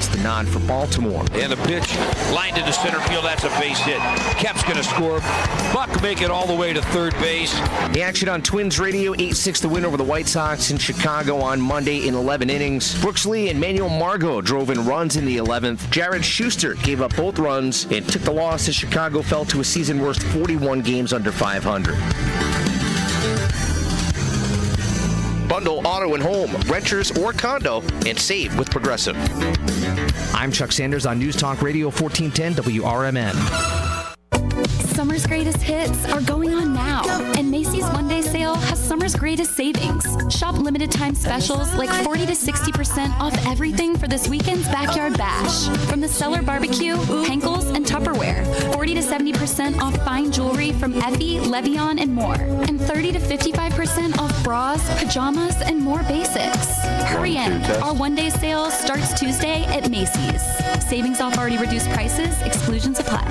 gets the nod for Baltimore. And the pitch lined into center field. That's a base hit. Kep's going to score. Buck make it all the way to third base. The action on Twins Radio, 8-6 the win over the White Sox in Chicago on Monday in 11 innings. Brooks Lee and Manuel Margot drove in runs in the 11th. Jared Schuster gave up both runs and took the loss as Chicago fell to a season-worst 41 games under 500. Bundle auto and home, renters or condo, and save with Progressive. I'm Chuck Sanders on News Talk Radio 1410 WRMN. Summer's greatest hits are going on now, and Macy's one-day sale has summer's greatest savings. Shop limited time specials like 40 to 60% off everything for this weekend's backyard bash. From the Cellar Barbecue, Henkel's, and Tupperware. 40 to 70% off fine jewelry from Effie, Levion, and more. And 30 to 55% off bras, pajamas, and more basics. Hurry in. Our one-day sale starts Tuesday at Macy's. Savings off already reduced prices. Exclusions apply.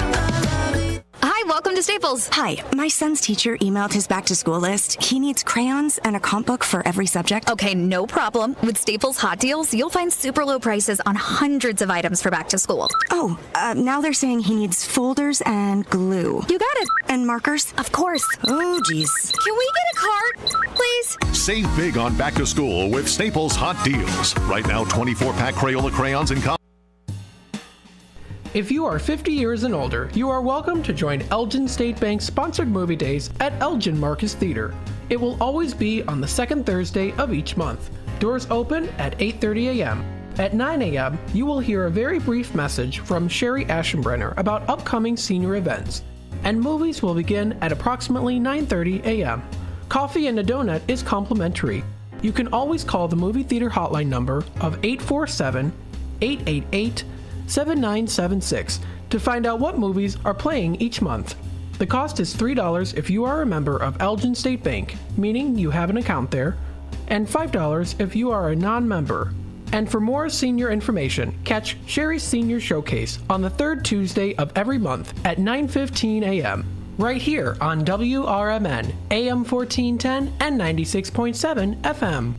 Hi, welcome to Staples. Hi, my son's teacher emailed his back-to-school list. He needs crayons and a comp book for every subject. Okay, no problem. With Staples Hot Deals, you'll find super low prices on hundreds of items for back to school. Oh, now they're saying he needs folders and glue. You got it. And markers? Of course. Oh, geez. Can we get a card, please? Save big on back to school with Staples Hot Deals. Right now, 24-pack Crayola crayons and If you are 50 years and older, you are welcome to join Elgin State Bank's sponsored movie days at Elgin Marcus Theater. It will always be on the second Thursday of each month. Doors open at 8:30 a.m. At 9 a.m., you will hear a very brief message from Sherry Aschenbrenner about upcoming senior events. And movies will begin at approximately 9:30 a.m. Coffee and a donut is complimentary. You can always call the movie theater hotline number of 847-888-7976 to find out what movies are playing each month. The cost is $3 if you are a member of Elgin State Bank, meaning you have an account there, and $5 if you are a non-member. And for more senior information, catch Sherry's Senior Showcase on the third Tuesday of every month at 9:15 a.m. right here on WRMN, AM 1410 and 96.7 FM.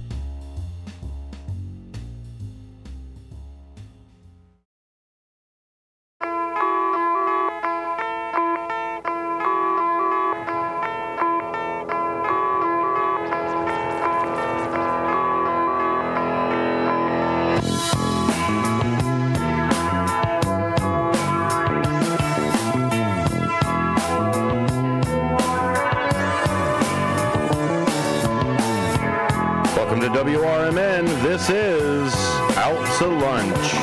Welcome to WRMN. This is Out to Lunch.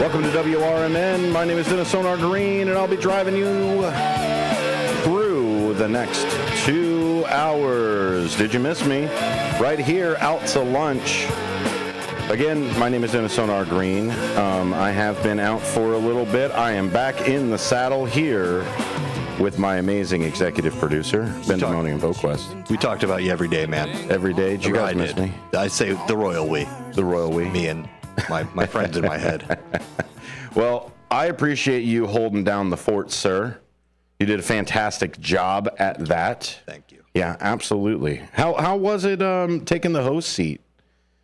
Welcome to WRMN. My name is Dennis Sonar Green, and I'll be driving you through the next 2 hours. Did you miss me? Right here, Out to Lunch. Again, my name is Dennis Sonar Green. I have been out for a little bit. I am back in the saddle here with my amazing executive producer, Ben Demoni and VoQuest. We talked about you every day, man. Every day? Did you guys miss me? I say the royal we. The royal we? Me and my friends in my head. Well, I appreciate you holding down the fort, sir. You did a fantastic job at that. Thank you. Yeah, absolutely. How was it taking the host seat?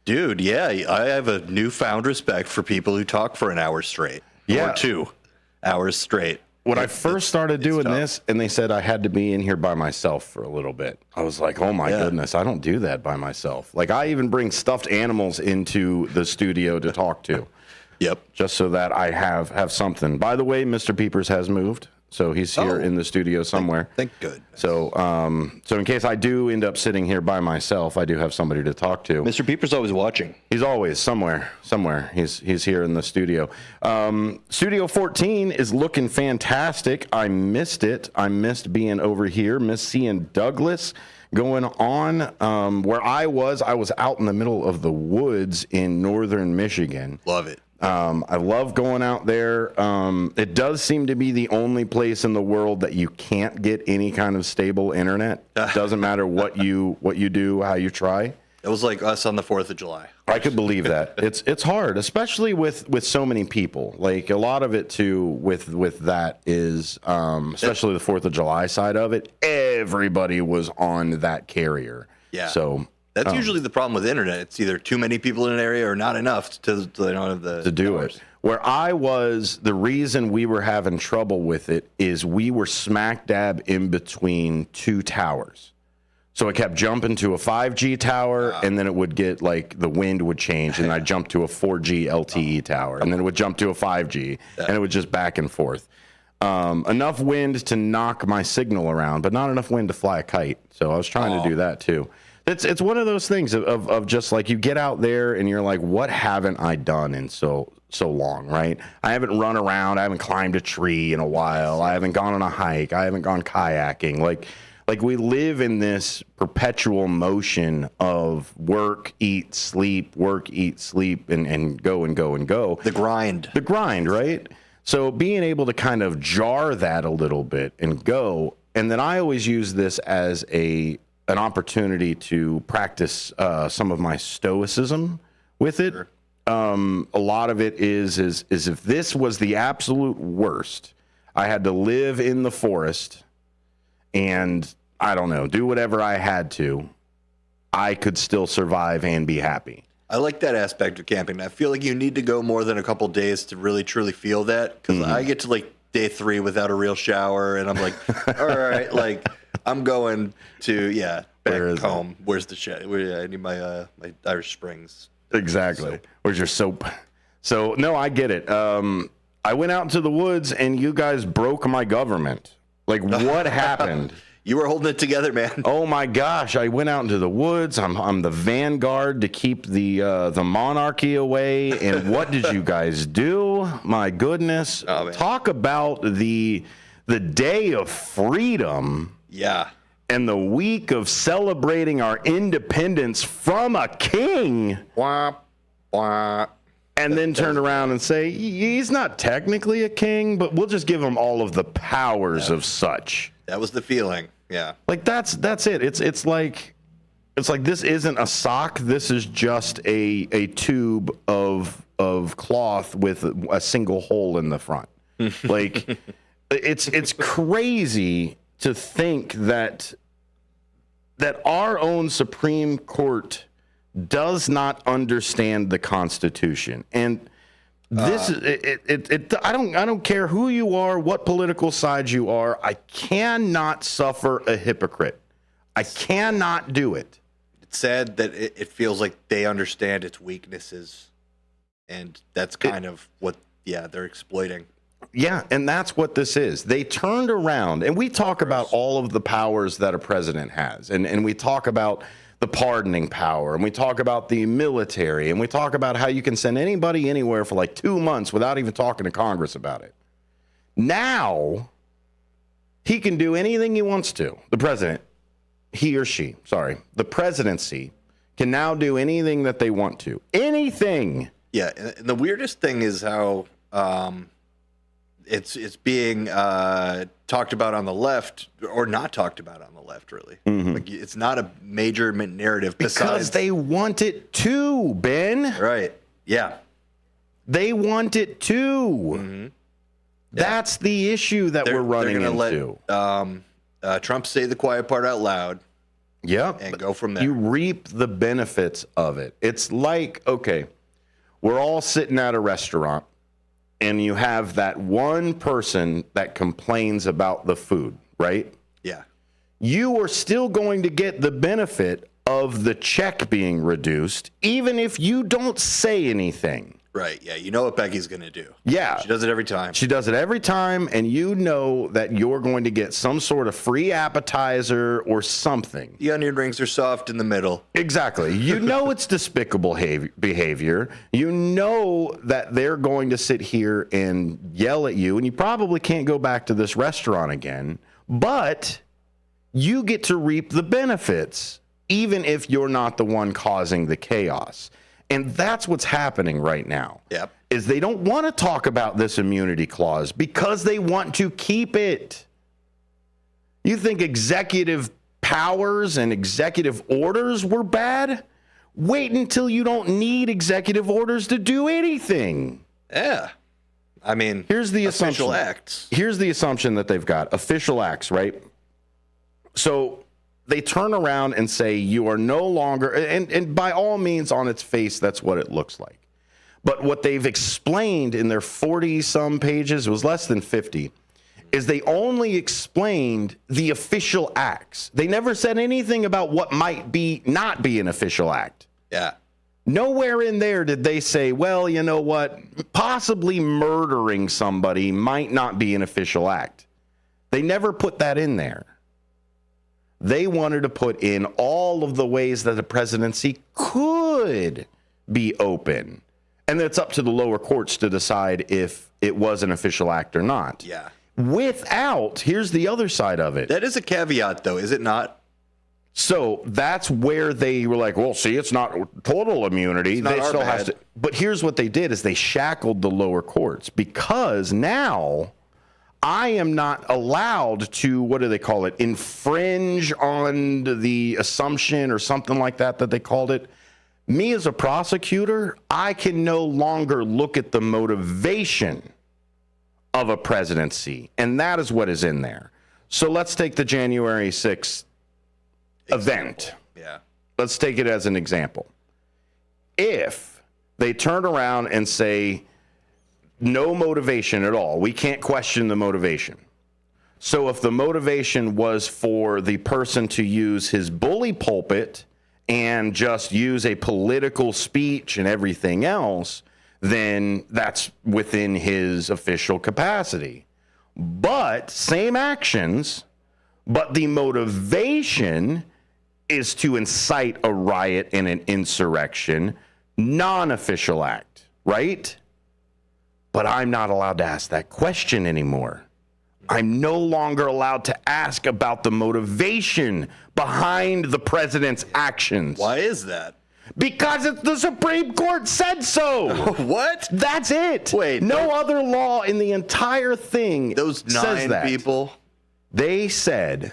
Dude, yeah, I have a newfound respect for people who talk for an hour straight. Yeah. Or 2 hours straight. When I first started doing this, and they said I had to be in here by myself for a little bit, I was like, oh my goodness, I don't do that by myself. Like, I even bring stuffed animals into the studio to talk to. Yep. Just so that I have something. By the way, Mr. Peepers has moved, so he's here in the studio somewhere. Thank good. So in case I do end up sitting here by myself, I do have somebody to talk to. Mr. Peepers always watching. He's always somewhere. He's here in the studio. Studio 14 is looking fantastic. I missed it. I missed being over here. Missed seeing Douglas going on. Where I was out in the middle of the woods in northern Michigan. Love it. I love going out there. It does seem to be the only place in the world that you can't get any kind of stable internet. Doesn't matter what you do, how you try. It was like us on the 4th of July. I could believe that. It's hard, especially with so many people. Like a lot of it too with that is especially the 4th of July side of it. Everybody was on that carrier. Yeah. So that's usually the problem with internet. It's either too many people in an area or not enough to they don't have the to do numbers. it. Where I was, the reason we were having trouble with it is we were smack dab in between two towers. So it kept jumping to a 5G tower, and then it would get like the wind would change, and I'd jump to a 4G LTE tower, and then it would jump to a 5G, and it would just back and forth. Enough wind to knock my signal around, but not enough wind to fly a kite. So I was trying to do that too. It's one of those things of just like you get out there and you're like, what haven't I done in so long, right? I haven't run around, I haven't climbed a tree in a while, I haven't gone on a hike, I haven't gone kayaking, like we live in this perpetual motion of work, eat, sleep, and go and go and go. The grind, right? So being able to kind of jar that a little bit and go, and then I always use this as an opportunity to practice some of my stoicism with it. Sure. A lot of it is if this was the absolute worst, I had to live in the forest and I don't know, do whatever I had to, I could still survive and be happy. I like that aspect of camping. I feel like you need to go more than a couple days to really truly feel that, because I get to like day 3 without a real shower, and I'm like, all right, like I'm going to back home. Where's the shed? I need my Irish Springs. Exactly. Soap. Where's your soap? So no, I get it. I went out into the woods, and you guys broke my government. Like, what happened? You were holding it together, man. Oh my gosh! I went out into the woods. I'm the vanguard to keep the monarchy away. And what did you guys do? My goodness! Talk about the day of freedom. Yeah. And the week of celebrating our independence from a king. Wah, wah. And then turn around and say he's not technically a king, but we'll just give him all of the powers of such. That was the feeling. Yeah. Like that's it. It's like this isn't a sock. This is just a tube of cloth with a single hole in the front. Like it's crazy to think that our own Supreme Court does not understand the Constitution. And this I don't care who you are, what political side you are. I cannot suffer a hypocrite. I cannot do it. It's sad that it feels like they understand its weaknesses, and that's kind of what they're exploiting. Yeah, and that's what this is. They turned around, and we talk about all of the powers that a president has, and we talk about the pardoning power, and we talk about the military, and we talk about how you can send anybody anywhere for like 2 months without even talking to Congress about it. Now, he can do anything he wants to. The president, the presidency can now do anything that they want to. Anything. Yeah, and the weirdest thing is how it's being talked about on the left, or not talked about on the left, really. Mm-hmm. Like, it's not a major narrative because they want it to, Ben. Right. Yeah. They want it to. Mm-hmm. That's the issue that we're running into. Let Trump say the quiet part out loud. Yep. And go from there. You reap the benefits of it. It's like, okay, we're all sitting at a restaurant, and you have that one person that complains about the food, right? Yeah. You are still going to get the benefit of the check being reduced, even if you don't say anything. Right. Yeah. You know what Becky's going to do. Yeah. She does it every time. She does it every time, and you know that you're going to get some sort of free appetizer or something. The onion rings are soft in the middle. Exactly. You know it's despicable behavior. You know that they're going to sit here and yell at you, and you probably can't go back to this restaurant again, but you get to reap the benefits, even if you're not the one causing the chaos. And that's what's happening right now. Yep. Is they don't want to talk about this immunity clause because they want to keep it. You think executive powers and executive orders were bad? Wait until you don't need executive orders to do anything. Yeah. I mean, here's the official assumption. acts. Here's the assumption that they've got. Official acts, right? So they turn around and say you are no longer, and by all means, on its face, that's what it looks like. But what they've explained in their 40-some pages, it was less than 50, is they only explained the official acts. They never said anything about what might be not be an official act. Yeah. Nowhere in there did they say, well, you know what, possibly murdering somebody might not be an official act. They never put that in there. They wanted to put in all of the ways that the presidency could be open. And it's up to the lower courts to decide if it was an official act or not. Yeah. Without, here's the other side of it. That is a caveat, though, is it not? So that's where they were like, well, see, it's not total immunity. It's not They our still bad. has to. But here's what they did is they shackled the lower courts because now I am not allowed to, what do they call it, infringe on the assumption or something like that they called it. Me as a prosecutor, I can no longer look at the motivation of a presidency, and that is what is in there. So let's take the January 6th event. Yeah. Let's take it as an example. If they turn around and say, no motivation at all, we can't question the motivation. So if the motivation was for the person to use his bully pulpit and just use a political speech and everything else, then that's within his official capacity. But same actions, but the motivation is to incite a riot and an insurrection, non-official act, right? But I'm not allowed to ask that question anymore. I'm no longer allowed to ask about the motivation behind the president's actions. Why is that? Because the Supreme Court said so. What? That's it. Wait, no other law in the entire thing Those says 9 that. people. They said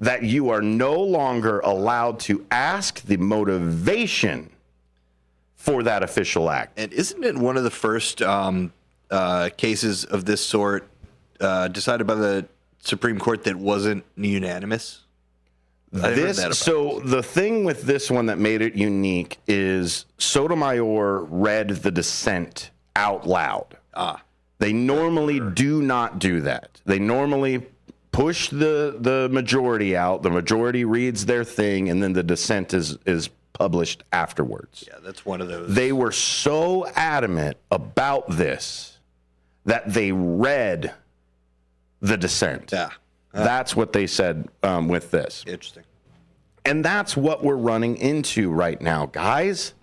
that you are no longer allowed to ask the motivation for that official act. And isn't it one of the first cases of this sort decided by the Supreme Court that wasn't unanimous? So the thing with this one that made it unique is Sotomayor read the dissent out loud. They normally do not do that. They normally push the majority out. The majority reads their thing, and then the dissent is published afterwards. Yeah, that's one of those. They were so adamant about this that they read the dissent. Yeah. That's what they said with this. Interesting. And that's what we're running into right now, guys.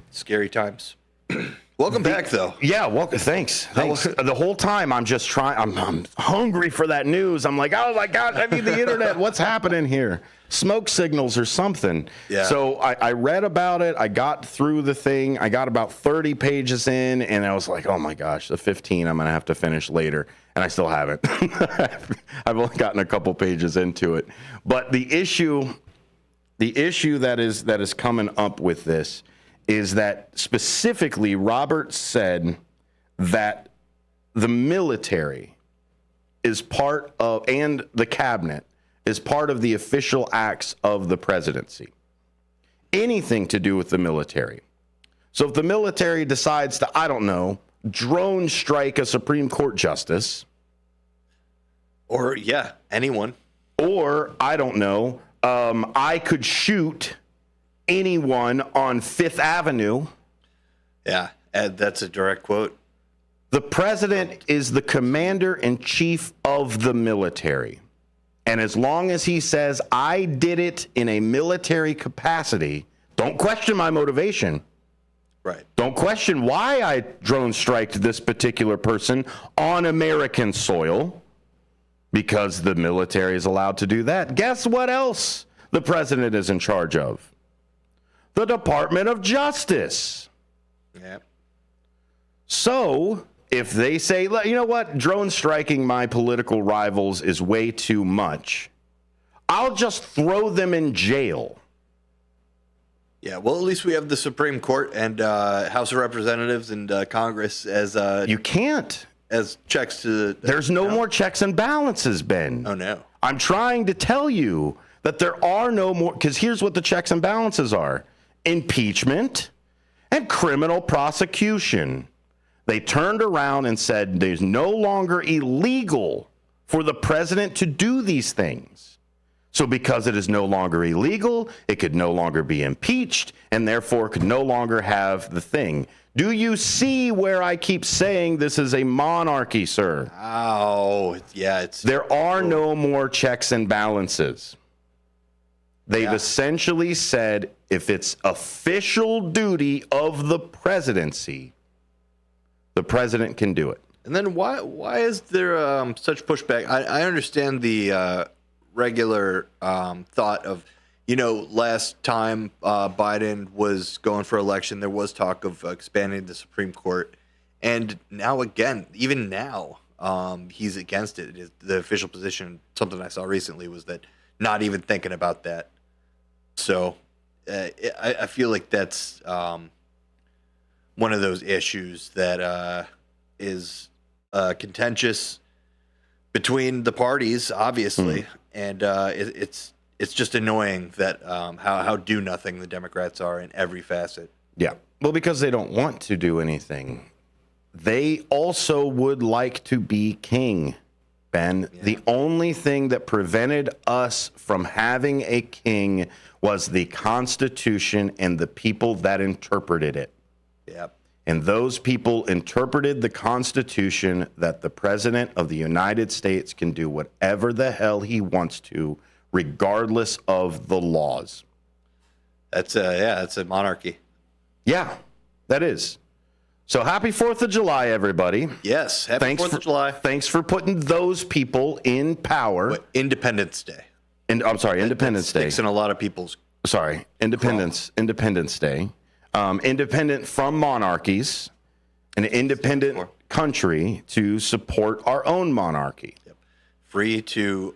Scary times. Welcome back, though. Yeah, welcome. Thanks. The whole time I'm just trying. I'm hungry for that news. I'm like, oh my God, I need the internet. What's happening here? Smoke signals or something. Yeah. So I read about it. I got through the thing. I got about 30 pages in, and I was like, oh my gosh, the 15 I'm going to have to finish later. And I still haven't. I've only gotten a couple pages into it. But the issue that is coming up with this is that specifically Roberts said that the military is part of, and the cabinet is part of the official acts of the presidency. Anything to do with the military. So if the military decides to, I don't know, drone strike a Supreme Court justice. Or, yeah, anyone. Or, I don't know, I could shoot anyone on Fifth Avenue. Yeah, that's a direct quote. The president is the commander-in-chief of the military. And as long as he says, I did it in a military capacity, don't question my motivation. Right. Don't question why I drone striked this particular person on American soil, because the military is allowed to do that. Guess what else the president is in charge of? The Department of Justice. Yeah. So if they say, you know what, drone striking my political rivals is way too much, I'll just throw them in jail. Yeah, well, at least we have the Supreme Court and House of Representatives and Congress as You can't. as checks to the. There's no more checks and balances, Ben. Oh, no. I'm trying to tell you that there are no more, because here's what the checks and balances are: impeachment and criminal prosecution. They turned around and said there's no longer illegal for the president to do these things. So because it is no longer illegal, it could no longer be impeached, and therefore could no longer have the thing. Do you see where I keep saying this is a monarchy, sir? Oh, yeah. There are no more checks and balances. They've essentially said if it's official duty of the presidency, the president can do it. And then why is there such pushback? I understand the regular thought of, last time Biden was going for election, there was talk of expanding the Supreme Court. And now again, even now, he's against it. The official position, something I saw recently, was that not even thinking about that. So I feel like that's one of those issues that is contentious between the parties, obviously, and it's just annoying that how do nothing the Democrats are in every facet. Yeah, well, because they don't want to do anything. They also would like to be king, Ben. Yeah. The only thing that prevented us from having a king was the Constitution and the people that interpreted it. Yep. And those people interpreted the Constitution that the President of the United States can do whatever the hell he wants to, regardless of the laws. That's a monarchy. Yeah, that is. So happy 4th of July, everybody. Yes, happy 4th of July. Thanks for putting those people in power. Independence Day. I'm sorry, Independence Day. Sticks in a lot of people's. Sorry, Independence Day. Independent from monarchies, an independent country to support our own monarchy. Yep. Free to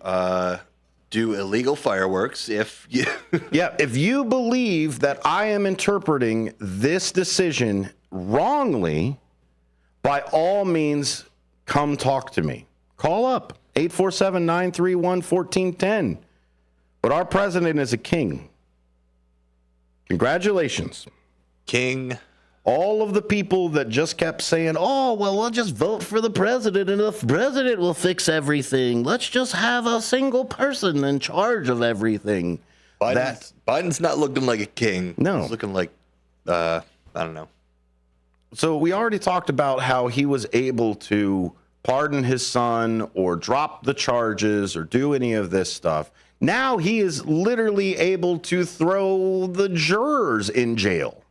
do illegal fireworks if you. Yeah, if you believe that I am interpreting this decision wrongly, by all means, come talk to me. Call up 847-931-1410. But our president is a king. Congratulations. King. All of the people that just kept saying, oh, well, we'll just vote for the president and the president will fix everything. Let's just have a single person in charge of everything. Biden's not looking like a king. No. He's looking like, I don't know. So we already talked about how he was able to pardon his son or drop the charges or do any of this stuff. Now he is literally able to throw the jurors in jail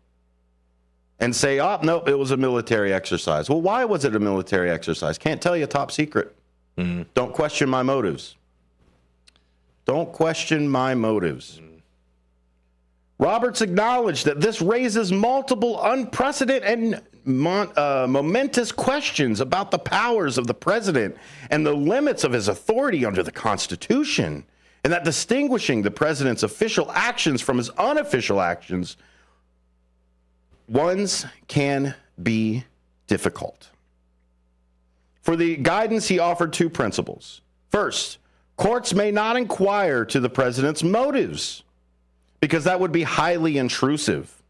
and say, oh, nope, it was a military exercise. Well, why was it a military exercise? Can't tell you, top secret. Mm-hmm. Don't question my motives. Don't question my motives. Mm-hmm. Roberts acknowledged that this raises multiple unprecedented and momentous questions about the powers of the president and the limits of his authority under the Constitution, and that distinguishing the president's official actions from his unofficial actions can be difficult. For the guidance, he offered two principles. First, courts may not inquire to the president's motives, because that would be highly intrusive.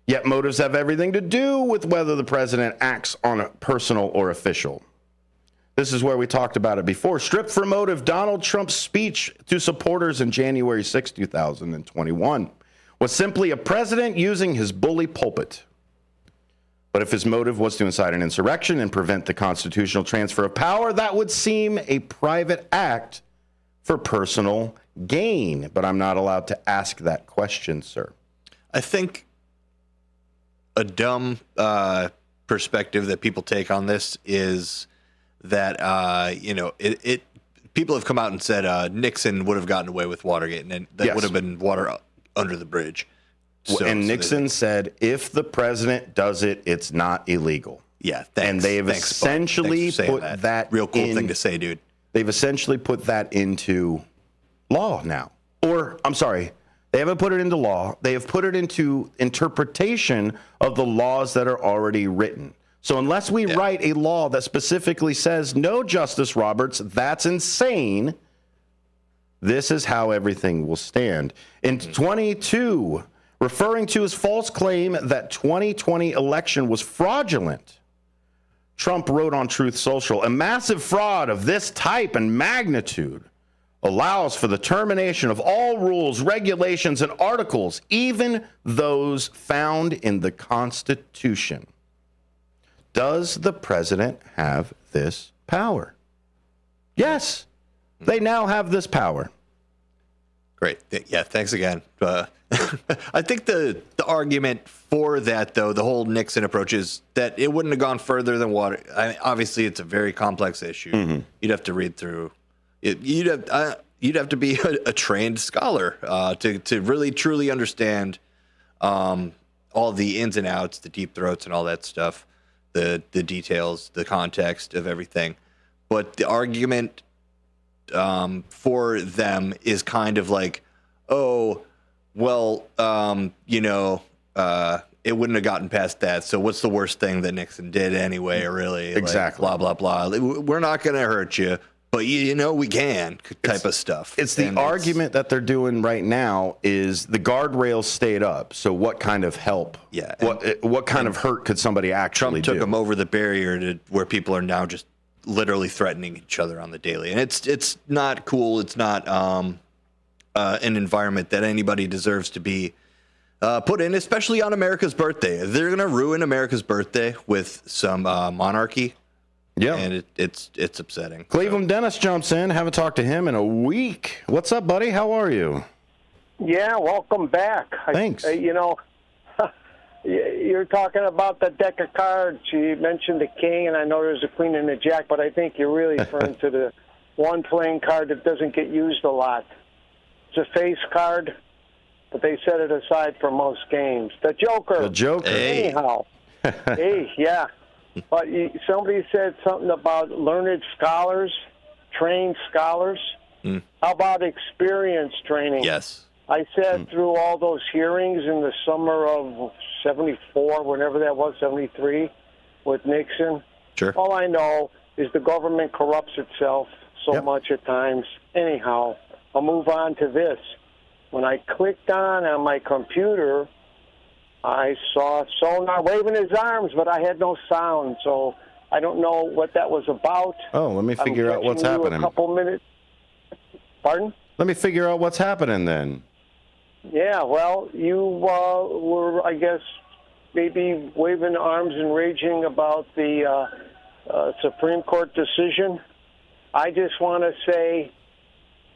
Yet motives have everything to do with whether the president acts on a personal or official. This is where we talked about it before. Stripped for motive, Donald Trump's speech to supporters in January 6, 2021 was simply a president using his bully pulpit. But if his motive was to incite an insurrection and prevent the constitutional transfer of power, that would seem a private act for personal gain. But I'm not allowed to ask that question, sir. I think a dumb perspective that people take on this is that, people have come out and said Nixon would have gotten away with Watergate, and that would have been water under the bridge. And Nixon said, if the president does it, it's not illegal. Yeah, thanks. And they've essentially put that real cool thing to say, dude. They've essentially put that into law now. Or, I'm sorry, They haven't put it into law. They have put it into interpretation of the laws that are already written. So unless we write a law that specifically says, no, Justice Roberts, that's insane, this is how everything will stand. In 22, referring to his false claim that 2020 election was fraudulent, Trump wrote on Truth Social, a massive fraud of this type and magnitude allows for the termination of all rules, regulations, and articles, even those found in the Constitution. Does the president have this power? Yes, they now have this power. Great. Yeah, thanks again. I think the argument for that, though, the whole Nixon approach is that it wouldn't have gone further than what. Obviously, it's a very complex issue. Mm-hmm. You'd have to read through it. You'd have to be a trained scholar to really truly understand all the ins and outs, the deep throats, and all that stuff, the details, the context of everything. But the argument for them is kind of like, oh, well, it wouldn't have gotten past that. So what's the worst thing that Nixon did anyway, really? Exactly. Like, blah, blah, blah. We're not going to hurt you, but we can type of stuff. It's the argument that they're doing right now is the guardrails stayed up. So what kind of help? Yeah. What kind of hurt could somebody actually do? Trump took them over the barrier to where people are now just literally threatening each other on the daily. And it's not cool. It's not an environment that anybody deserves to be put in, especially on America's birthday. They're going to ruin America's birthday with some monarchy. Yeah. And it's upsetting. Cleveland Dennis jumps in. Haven't talked to him in a week. What's up, buddy? How are you? Yeah, welcome back. Thanks. You're talking about the deck of cards. You mentioned the king, and I know there's a queen and a jack, but I think you're really referring to the one playing card that doesn't get used a lot. It's a face card, but they set it aside for most games. The Joker. The Joker. Hey. Anyhow. Hey, yeah. But somebody said something about learned scholars, trained scholars. How about experience training? Yes. I sat through all those hearings in the summer of 74, whenever that was, 73, with Nixon. Sure. All I know is the government corrupts itself so much at times. Anyhow, I'll move on to this. When I clicked on my computer, I saw Sonar waving his arms, but I had no sound, so I don't know what that was about. Oh, let me figure out what's happening. A couple minutes. Pardon? Let me figure out what's happening then. Yeah, well, you were, I guess, maybe waving arms and raging about the Supreme Court decision. I just want to say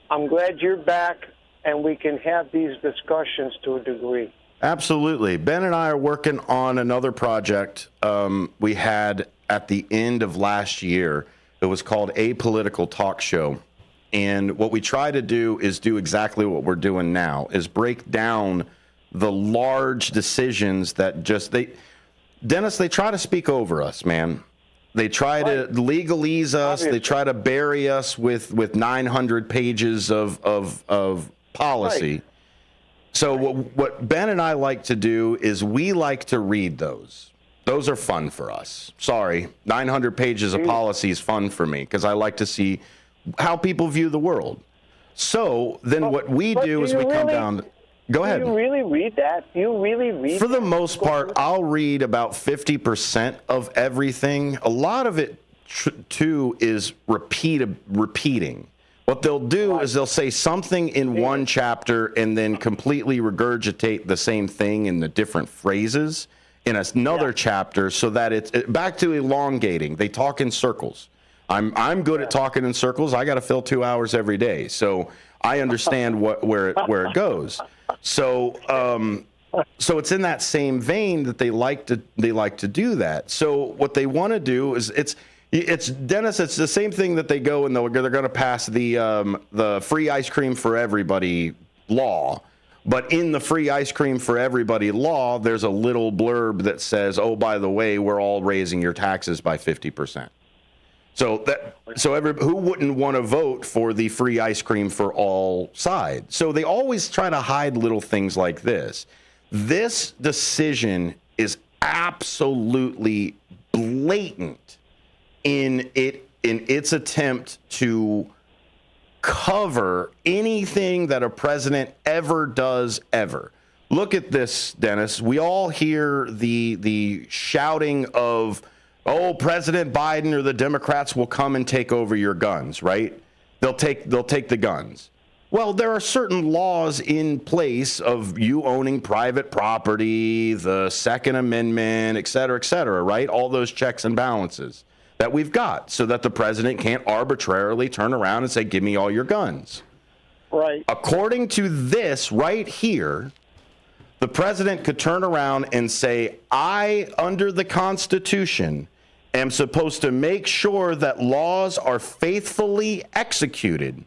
I'm glad you're back, and we can have these discussions to a degree. Absolutely. Ben and I are working on another project we had at the end of last year. It was called Apolitical Talk Show. And what we try to do is do exactly what we're doing now, is break down the large decisions that Dennis, they try to speak over us, man. They try to legalese us. Obviously. They try to bury us with 900 pages of policy. Right. So what Ben and I like to do is we like to read those. Those are fun for us. Sorry, 900 pages of policy is fun for me because I like to see how people view the world. So then what we do is we come down. Go ahead. Do you really read that? You really read For the most part, I'll read about 50% of everything. A lot of it, too, is repeating. What they'll do is they'll say something in one chapter and then completely regurgitate the same thing in the different phrases in another chapter so that it's back to elongating. They talk in circles. I'm good at talking in circles. I got to fill 2 hours every day, so I understand where it goes. So it's in that same vein that they like to do that. So what they want to do is it's Dennis. It's the same thing that they go and they're going to pass the free ice cream for everybody law. But in the free ice cream for everybody law, there's a little blurb that says, "Oh, by the way, we're all raising your taxes by 50%." So who wouldn't want to vote for the free ice cream for all sides? So they always try to hide little things like this. This decision is absolutely blatant in its attempt to cover anything that a president ever does ever. Look at this, Dennis. We all hear the shouting of, oh, President Biden or the Democrats will come and take over your guns, right? They'll take the guns. Well, there are certain laws in place of you owning private property, the Second Amendment, et cetera, right? All those checks and balances that we've got so that the president can't arbitrarily turn around and say, give me all your guns. Right. According to this right here, the president could turn around and say, I, under the Constitution, am supposed to make sure that laws are faithfully executed.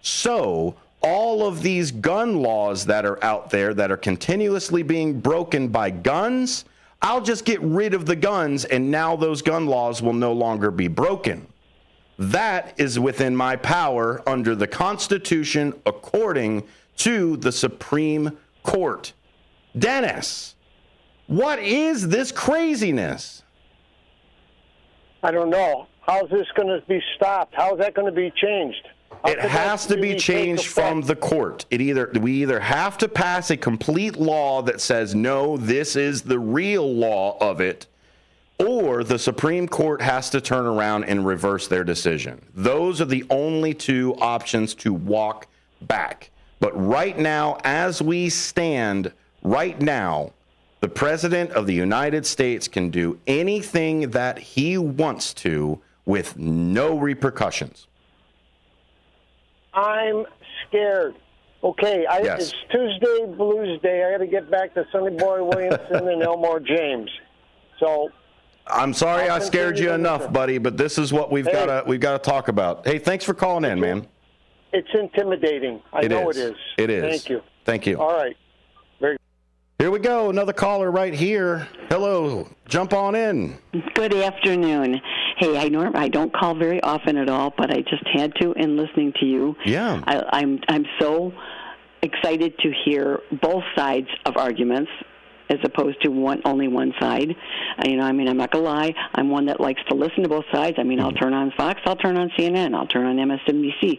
So all of these gun laws that are out there that are continuously being broken by guns, I'll just get rid of the guns, and now those gun laws will no longer be broken. That is within my power under the Constitution, according to the Supreme Court. Dennis, what is this craziness? I don't know. How's this going to be stopped? How's that going to be changed? It has to be changed from the court. We either have to pass a complete law that says, no, this is the real law of it, or the Supreme Court has to turn around and reverse their decision. Those are the only two options to walk back. But right now, as we stand right now, the President of the United States can do anything that he wants to with no repercussions. I'm scared. Okay, Yes. It's Tuesday Blues Day. I got to get back to Sonny Boy Williamson and Elmore James. So I'm sorry I scared you enough, buddy, but this is what we've got to talk about. Hey, thanks for calling in, man. It's intimidating. I know it is. It is. Thank you. Thank you. All right. Here we go. Another caller right here. Hello. Jump on in. Good afternoon. Hey, I don't call very often at all, but I just had to in listening to you. Yeah. I'm so excited to hear both sides of arguments as opposed to only one side. I'm not going to lie. I'm one that likes to listen to both sides. I'll turn on Fox. I'll turn on CNN. I'll turn on MSNBC.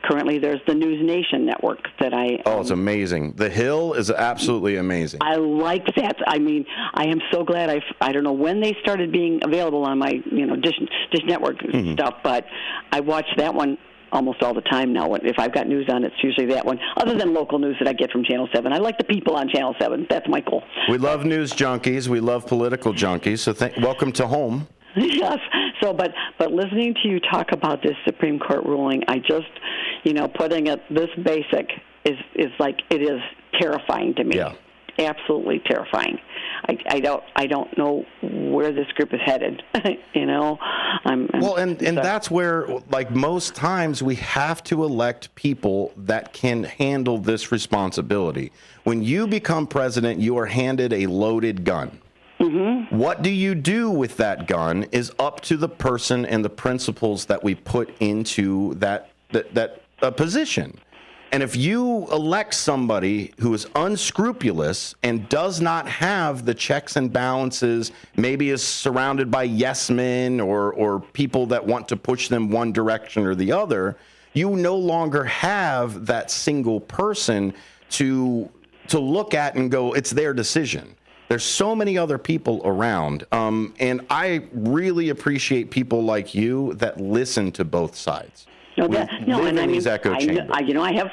Currently, there's the News Nation network that I... Oh, it's amazing. The Hill is absolutely amazing. I like that. I am so glad. I don't know when they started being available on my Dish Network stuff, but I watch that one almost all the time now. If I've got news on, it's usually that one, other than local news that I get from Channel 7. I like the people on Channel 7. That's my goal. We love news junkies. We love political junkies. So welcome to home. Yes. So, but listening to you talk about this Supreme Court ruling, I just, putting it this basic is like, it is terrifying to me. Yeah. Absolutely terrifying. I don't know where this group is headed. And that's where, like most times, we have to elect people that can handle this responsibility. When you become president, you are handed a loaded gun. Mm-hmm. What do you do with that gun is up to the person and the principles that we put into that position. And if you elect somebody who is unscrupulous and does not have the checks and balances, maybe is surrounded by yes men or people that want to push them one direction or the other, you no longer have that single person to look at and go, it's their decision. There's so many other people around. And I really appreciate people like you that listen to both sides. I have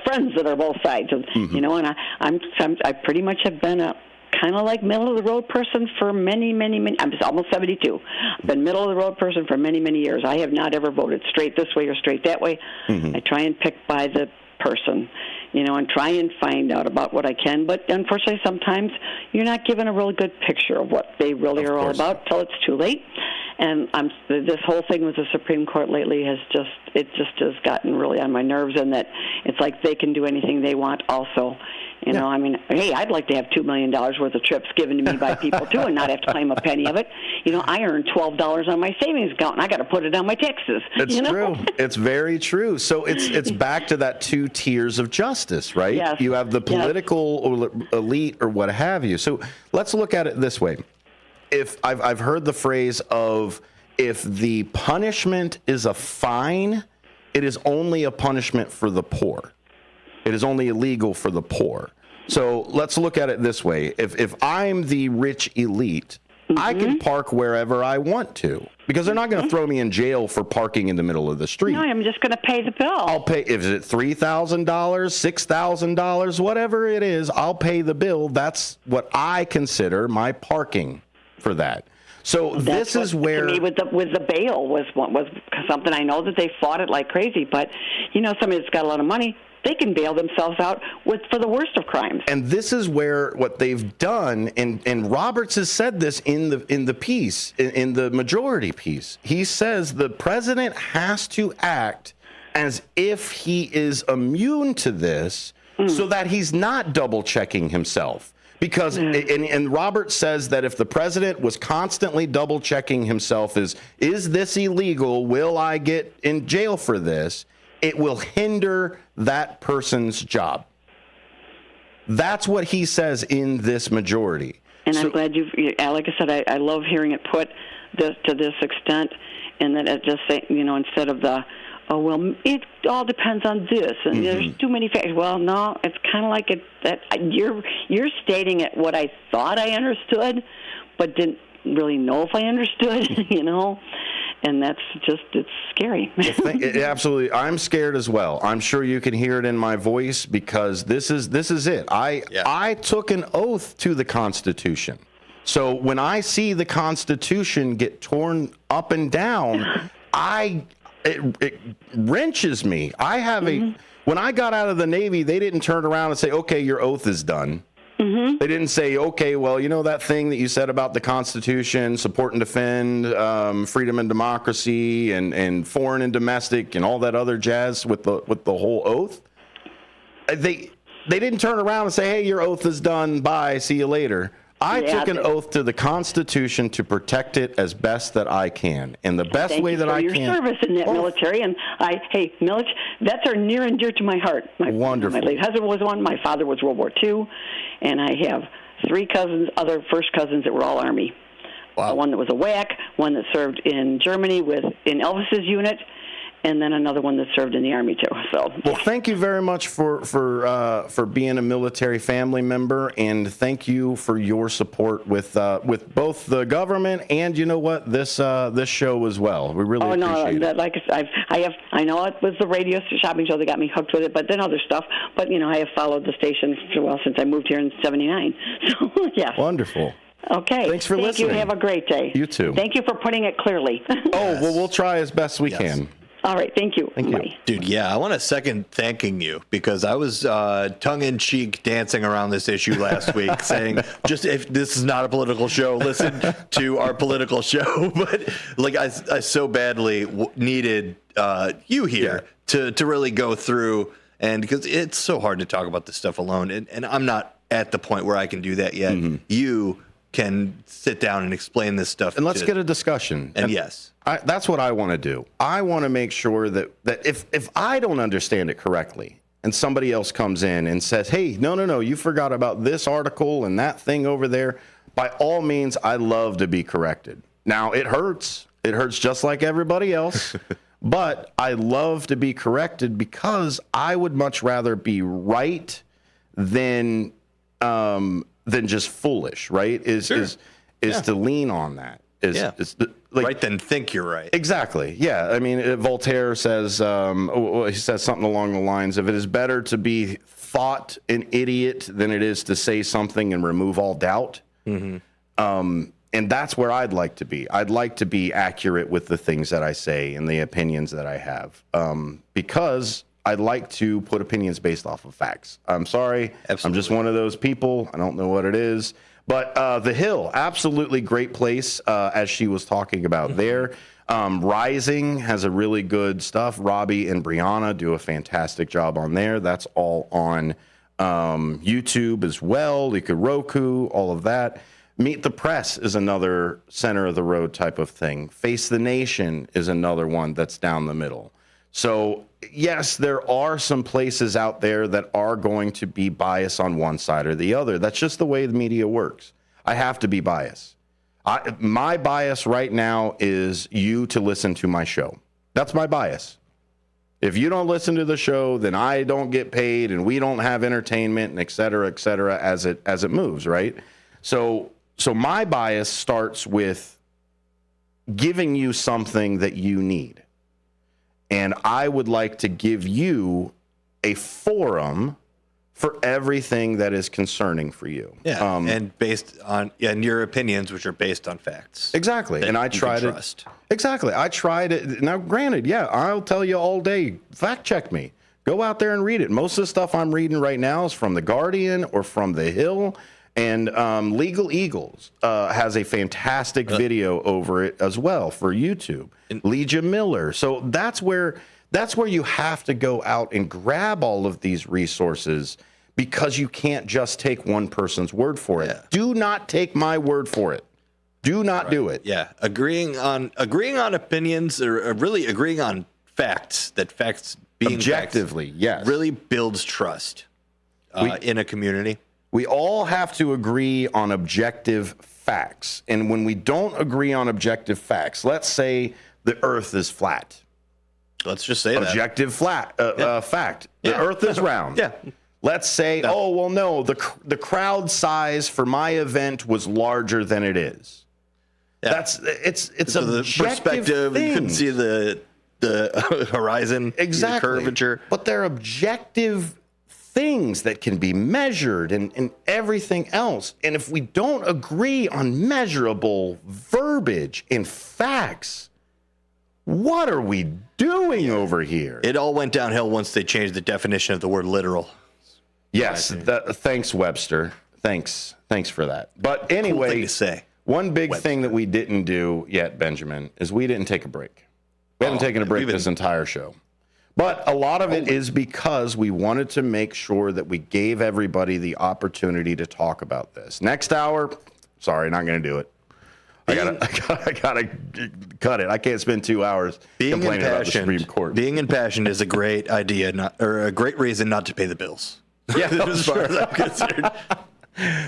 friends that are both sides, and I pretty much have been a kind of like middle of the road person for many. I'm almost 72. I've been middle of the road person for many years. I have not ever voted straight this way or straight that way. Mm-hmm. I try and pick by the person, and try and find out about what I can. But unfortunately, sometimes you're not given a really good picture of what they really are all about till it's too late. And this whole thing with the Supreme Court lately has just gotten really on my nerves, and that it's like they can do anything they want also. You know, I mean, hey, I'd like to have $2 million worth of trips given to me by people, too, and not have to claim a penny of it. You know, I earn $12 on my savings account, and I got to put it on my taxes. It's you know? true. It's very true. So it's back to that 2 tiers of justice, right? Yes. You have the political elite or what have you. So let's look at it this way. If I've heard the phrase of, if the punishment is a fine, it is only a punishment for the poor. It is only illegal for the poor. So let's look at it this way. If I'm the rich elite, I can park wherever I want to, because they're not going to throw me in jail for parking in the middle of the street. No, I'm just going to pay the bill. I'll pay, if it's $3,000, $6,000, whatever it is, I'll pay the bill. That's what I consider my parking for that. So this is where, to me, with the bail was something. I know that they fought it like crazy, but you know, somebody that's got a lot of money, they can bail themselves out for the worst of crimes. And this is where what they've done, and Roberts has said this in the piece, in the majority piece. He says the president has to act as if he is immune to this, so that he's not double checking himself. Because, and Roberts says that if the president was constantly double checking himself, is this illegal? Will I get in jail for this? It will hinder that person's job. That's what he says in this majority. And I'm glad like I said, I love hearing it put to this extent, and that it just say, you know, instead of the, oh, well, it all depends on this, and there's too many factors. Well, no, it's kind of like you're stating it what I thought I understood, but didn't really know if I understood, you know? And that's just, it's scary. Absolutely. I'm scared as well. I'm sure you can hear it in my voice, because this is it. I took an oath to the Constitution. So when I see the Constitution get torn up and down, it wrenches me. I have when I got out of the Navy, they didn't turn around and say, okay, your oath is done. They didn't say, okay, well, you know that thing that you said about the Constitution, support and defend, freedom and democracy, and foreign and domestic, and all that other jazz with the whole oath. They didn't turn around and say, hey, your oath is done. Bye. See you later. I took an oath to the Constitution to protect it as best that I can, and the best way that I can. Thank you for your service in that military, and vets are near and dear to my heart. Wonderful. My late husband was one. My father was World War II, and I have 3 cousins, other first cousins that were all Army. Wow. One that was a WAC, one that served in Germany in Elvis's unit, and then another one that served in the Army too. So, well, thank you very much for being a military family member, and thank you for your support with both the government and, you know what, this show as well. We really appreciate it. Like I know it was the radio shopping show that got me hooked with it, but then other stuff. But you know, I have followed the station since I moved here in '79. So yeah. Wonderful. Okay. Thanks for listening. Thank you. Have a great day. You too. Thank you for putting it clearly. Well, we'll try as best we can. All right, thank you. Thank you. Bye. Dude, yeah, I want to second thanking you, because I was tongue-in-cheek dancing around this issue last week, saying, just if this is not a political show, listen to our political show. But like, I so badly needed you here to really go through, and because it's so hard to talk about this stuff alone, and I'm not at the point where I can do that yet. You can sit down and explain this stuff. And let's get a discussion. And yes. That's what I want to do. I want to make sure that if I don't understand it correctly, and somebody else comes in and says, hey, no, you forgot about this article and that thing over there, by all means, I love to be corrected. Now, it hurts. It hurts just like everybody else. But I love to be corrected, because I would much rather be right than just foolish, right? Is to lean on that. Right then think you're right. Exactly. Yeah. I mean, Voltaire says, he says something along the lines of, it is better to be thought an idiot than it is to say something and remove all doubt. And that's where I'd like to be. I'd like to be accurate with the things that I say and the opinions that I have, because I'd like to put opinions based off of facts. I'm sorry. Absolutely. I'm just one of those people. I don't know what it is. But The Hill, absolutely great place, as she was talking about there. Rising has a really good stuff. Robbie and Brianna do a fantastic job on there. That's all on YouTube as well. You could Roku, all of that. Meet the Press is another center of the road type of thing. Face the Nation is another one that's down the middle. So, yes, there are some places out there that are going to be biased on one side or the other. That's just the way the media works. I have to be biased. My bias right now is you to listen to my show. That's my bias. If you don't listen to the show, then I don't get paid and we don't have entertainment and et cetera, as it moves, right? So my bias starts with giving you something that you need. And I would like to give you a forum for everything that is concerning for you. Yeah, and based on and your opinions, which are based on facts. Exactly. And I try to trust. Exactly. I try to. Now, granted, yeah, I'll tell you all day, fact check me. Go out there and read it. Most of the stuff I'm reading right now is from The Guardian or from The Hill. And Legal Eagles has a fantastic video over it as well for YouTube. Legia Miller. So that's where you have to go out and grab all of these resources, because you can't just take one person's word for it. Yeah. Do not take my word for it. Do not do it. Yeah, agreeing on opinions, or really agreeing on facts. That facts being objectively, facts, yes, really builds trust in a community. We all have to agree on objective facts, and when we don't agree on objective facts, let's say the Earth is flat. Let's just say objective fact. The Earth is round. Yeah. Let's say, oh, well, no, the crowd size for my event was larger than it is. Yeah. It's so the perspective. Thing. You couldn't see the horizon, exactly, the curvature. But they're objective things that can be measured and everything else. And if we don't agree on measurable verbiage and facts, what are we doing over here? It all went downhill once they changed the definition of the word literal. Yes, thanks, Webster. Thanks for that. But anyway, cool thing to say. One big thing that we didn't do yet, Benjamin, is we didn't take a break. We haven't taken a break this entire show. But a lot of it is because we wanted to make sure that we gave everybody the opportunity to talk about this. Next hour, sorry, not going to do it. I gotta cut it. I can't spend 2 hours complaining about the Supreme Court. Being impassioned is a great idea, or a great reason not to pay the bills. Yeah, as far as I'm concerned.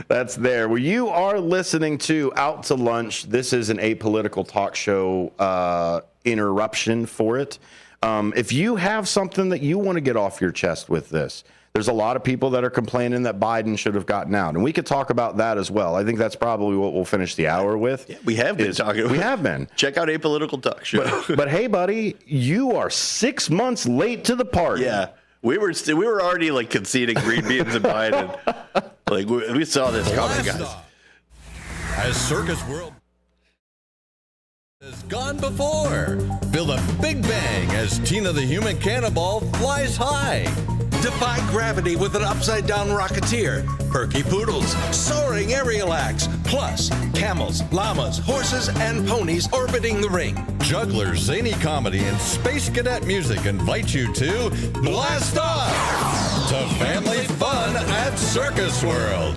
That's there. Well, you are listening to Out to Lunch. This is an apolitical talk show interruption for it. If you have something that you want to get off your chest with this, there's a lot of people that are complaining that Biden should have gotten out. And we could talk about that as well. I think that's probably what we'll finish the hour with. Yeah, we have been talking. We have been. Check out Apolitical Talk Show. But hey, buddy, you are 6 months late to the party. Yeah. We were already like conceding green beans and Biden. Like we saw this coming, guys. As Circus World has gone before, build a big bang as Tina the Human Cannonball flies high. Defy gravity with an upside-down rocketeer, perky poodles, soaring aerial acts, plus camels, llamas, horses, and ponies orbiting the ring. Jugglers, zany comedy, and space cadet music invite you to blast off to family fun at Circus World.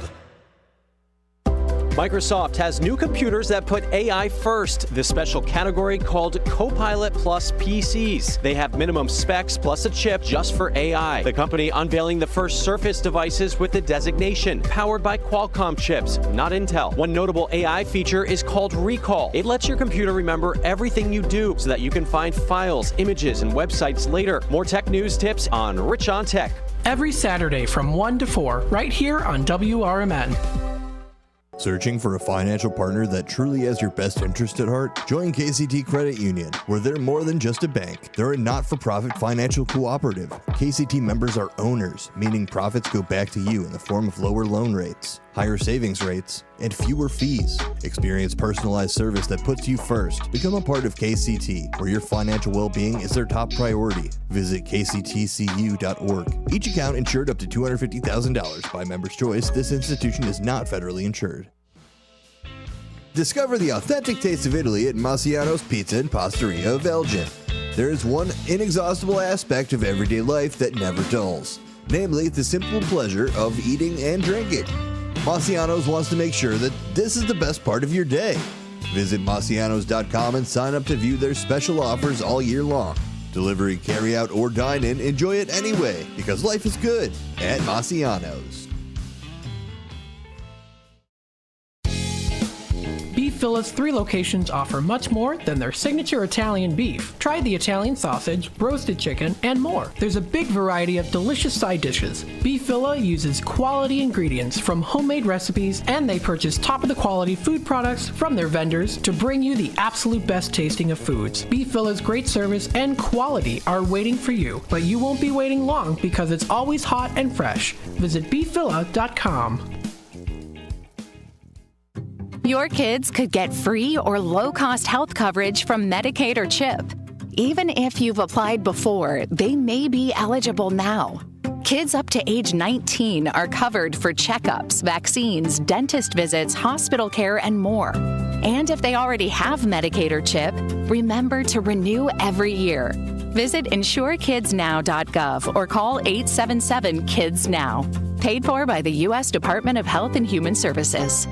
Microsoft has new computers that put AI first, this special category called Copilot Plus PCs. They have minimum specs plus a chip just for AI. The company unveiling the first Surface devices with the designation, powered by Qualcomm chips, not Intel. One notable AI feature is called Recall. It lets your computer remember everything you do so that you can find files, images, and websites later. More tech news tips on Rich on Tech. Every Saturday from 1 to 4, right here on WRMN. Searching for a financial partner that truly has your best interest at heart? Join KCT Credit Union, where they're more than just a bank. They're a not-for-profit financial cooperative. KCT members are owners, meaning profits go back to you in the form of lower loan rates, higher savings rates, and fewer fees. Experience personalized service that puts you first. Become a part of KCT, where your financial well-being is their top priority. Visit kctcu.org. Each account insured up to $250,000 by member's choice. This institution is not federally insured. Discover the authentic taste of Italy at Massiano's Pizza and Pastaria of Elgin. There is one inexhaustible aspect of everyday life that never dulls: namely the simple pleasure of eating and drinking. Massiano's wants to make sure that this is the best part of your day. Visit Massianos.com and sign up to view their special offers all year long. Delivery, carry out, or dine in, enjoy it anyway, because life is good at Massiano's. Beef Villa's 3 locations offer much more than their signature Italian beef. Try the Italian sausage, roasted chicken, and more. There's a big variety of delicious side dishes. Beef Villa uses quality ingredients from homemade recipes, and they purchase top-of-the-quality food products from their vendors to bring you the absolute best tasting of foods. Beef Villa's great service and quality are waiting for you, but you won't be waiting long because it's always hot and fresh. Visit beefvilla.com. Your kids could get free or low-cost health coverage from Medicaid or CHIP. Even if you've applied before, they may be eligible now. Kids up to age 19 are covered for checkups, vaccines, dentist visits, hospital care, and more. And if they already have Medicaid or CHIP, remember to renew every year. Visit insurekidsnow.gov or call 877-KIDS-NOW. Paid for by the U.S. Department of Health and Human Services.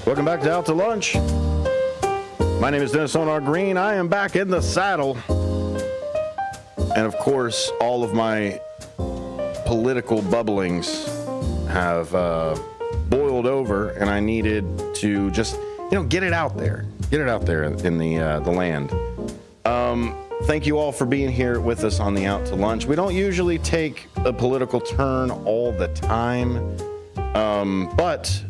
Welcome back to Out to Lunch. My name is Dennis Sonar Green. I am back in the saddle. And of course, all of my political bubblings have boiled over, and I needed to just, get it out there. Get it out there in the land. Thank you all for being here with us on the Out to Lunch. We don't usually take a political turn all the time, but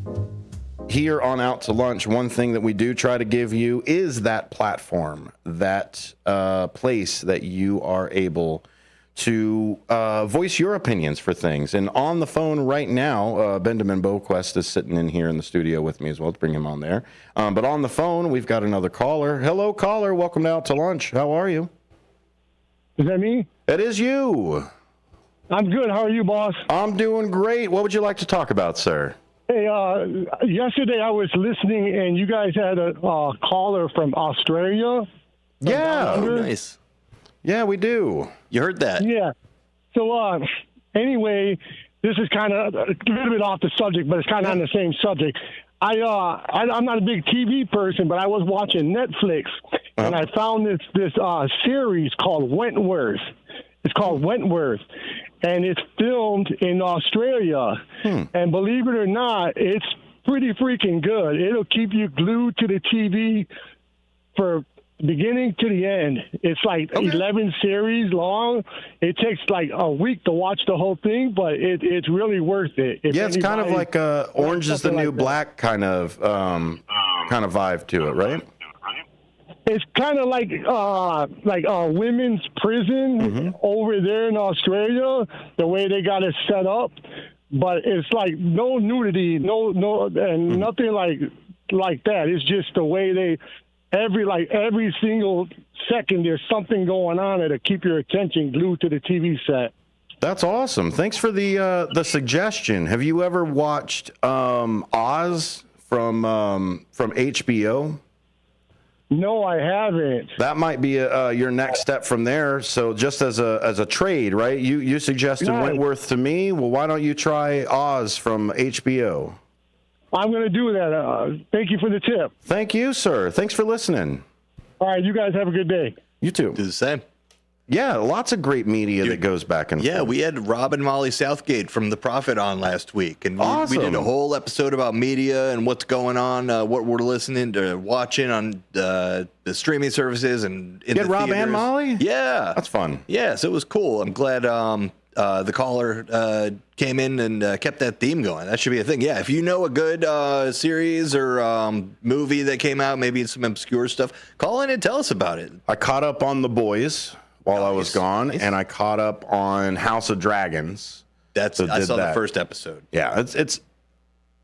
here on Out to Lunch, one thing that we do try to give you is that platform, that place that you are able to voice your opinions for things. And on the phone right now, Benjamin Boquist is sitting in here in the studio with me as well. Let's bring him on there. But on the phone, we've got another caller. Hello, caller. Welcome to Out to Lunch. How are you? Is that me? It is you. I'm good. How are you, boss? I'm doing great. What would you like to talk about, sir? Hey, yesterday I was listening, and you guys had a caller from Australia. Yeah. Oh, nice. Yeah, we do. You heard that? Yeah. So, anyway, this is kind of a little bit off the subject, but it's kind of on the same subject. I'm not a big TV person, but I was watching Netflix, and I found this series called Wentworth. It's called Wentworth, and it's filmed in Australia. And believe it or not, it's pretty freaking good. It'll keep you glued to the TV for beginning to the end. It's like 11 series long. It takes like a week to watch the whole thing, but it's really worth it. If it's kind of like Orange is the New Black kind of vibe to it, right? It's kind of like a women's prison over there in Australia, the way they got it set up. But it's like no nudity, and nothing like that. It's just the way they every single second there's something going on that'll keep your attention glued to the TV set. That's awesome. Thanks for the suggestion. Have you ever watched Oz from HBO? No, I haven't. That might be your next step from there. So just as a trade, right? You suggested Wentworth to me. Well, why don't you try Oz from HBO? I'm going to do that. Thank you for the tip. Thank you, sir. Thanks for listening. All right, you guys have a good day. You too. Do the same. Yeah, lots of great media that goes back and forth. Yeah, we had Rob and Molly Southgate from The Prophet on last week, and we did a whole episode about media and what's going on, what we're listening to, watching on the streaming services and in the Rob theaters. and Molly? Yeah. That's fun. Yeah, so it was cool. I'm glad the caller came in and kept that theme going. That should be a thing. Yeah, if you know a good series or movie that came out, maybe it's some obscure stuff, call in and tell us about it. I caught up on The Boys while I was gone, and I caught up on House of Dragons. I saw the first episode. Yeah, it's.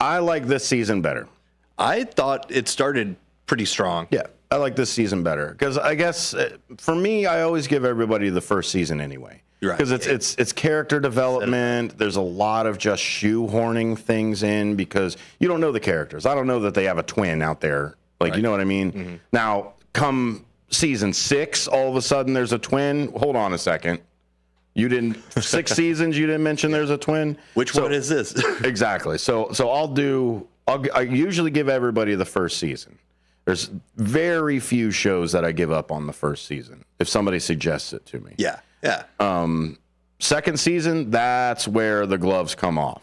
I like this season better. I thought it started pretty strong. Yeah, I like this season better because I guess for me, I always give everybody the first season anyway. Because it's character development. There's a lot of just shoehorning things in because you don't know the characters. I don't know that they have a twin out there. Like, you know what I mean? Mm-hmm. Now, come season 6, all of a sudden there's a twin. Hold on a second. You didn't 6 seasons. You didn't mention there's a twin. Which one is this? Exactly. So I usually give everybody the first season. There's very few shows that I give up on the first season if somebody suggests it to me. Yeah. Yeah. Second season, that's where the gloves come off.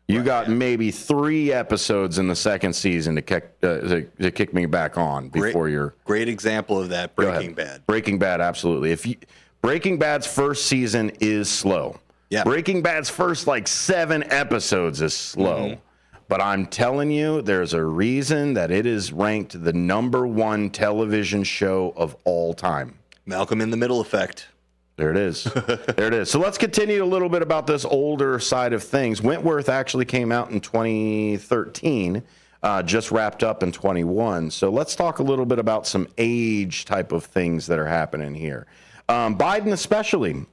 You got maybe 3 episodes in the second season to kick me back on before you're. Great example of that. Breaking Bad. Breaking Bad, absolutely. Breaking Bad's first season is slow. Yeah. Breaking Bad's first 7 episodes is slow. Mm-hmm. But I'm telling you, there's a reason that it is ranked the #1 television show of all time. Malcolm in the Middle effect. There it is. There it is. So let's continue a little bit about this older side of things. Wentworth actually came out in 2013, just wrapped up in 21. So let's talk a little bit about some age type of things that are happening here. Biden especially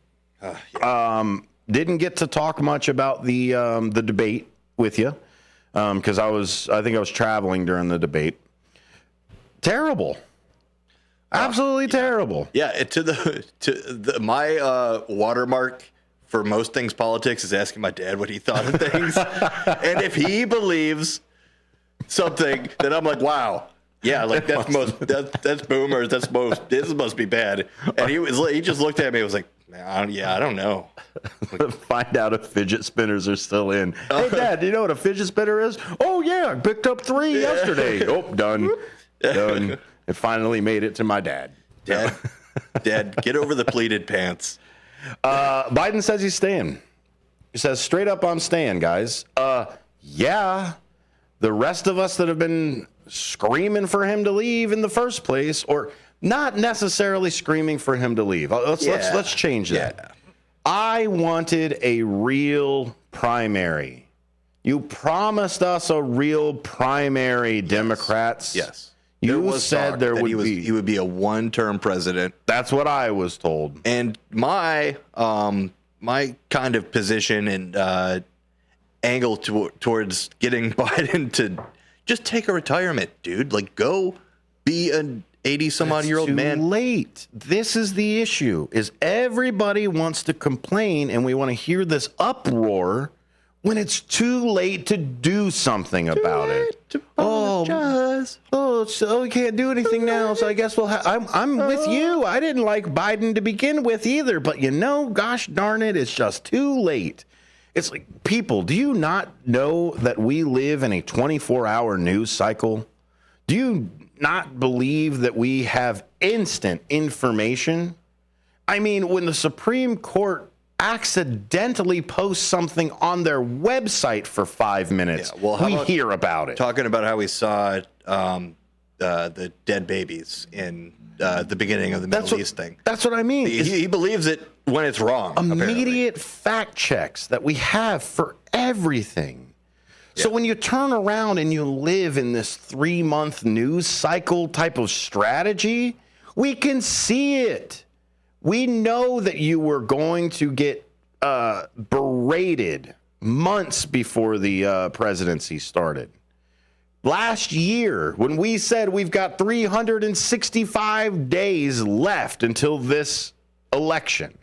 didn't get to talk much about the debate with you because I think I was traveling during the debate. Terrible. Absolutely terrible. Yeah, my watermark for most things politics is asking my dad what he thought of things, and if he believes something, then I'm like, wow, yeah, that's boomers. This must be bad. And he just looked at me and was like, I don't know. Find out if fidget spinners are still in. Hey, Dad, do you know what a fidget spinner is? Oh yeah, I picked up 3 yesterday. Oh, done. It finally made it to my dad. Dad, get over the pleated pants. Biden says he's staying. He says, straight up, I'm staying, guys. Yeah. The rest of us that have been screaming for him to leave in the first place, or not necessarily screaming for him to leave. Let's change that. Yeah. I wanted a real primary. You promised us a real primary, Democrats. Yes. You said there would be. He would be a one-term president. That's what I was told. And my kind of position and angle towards getting Biden to just take a retirement, dude. Like, go be an 80-some-odd-year-old man. Too late. This is the issue. Is everybody wants to complain, and we want to hear this uproar when it's too late to do something about it. So we can't do anything now, so I guess I'm with you. I didn't like Biden to begin with either, but gosh darn it, it's just too late. It's like, people, do you not know that we live in a 24-hour news cycle? Do you not believe that we have instant information? I mean, when the Supreme Court accidentally post something on their website for 5 minutes, we hear about it. Talking about how we saw the dead babies in the beginning of the Middle East thing. That's what I mean. He believes it when it's wrong. Immediate fact checks that we have for everything. Yeah. So when you turn around and you live in this 3-month news cycle type of strategy, we can see it. We know that you were going to get berated months before the presidency started. Last year, when we said we've got 365 days left until this election,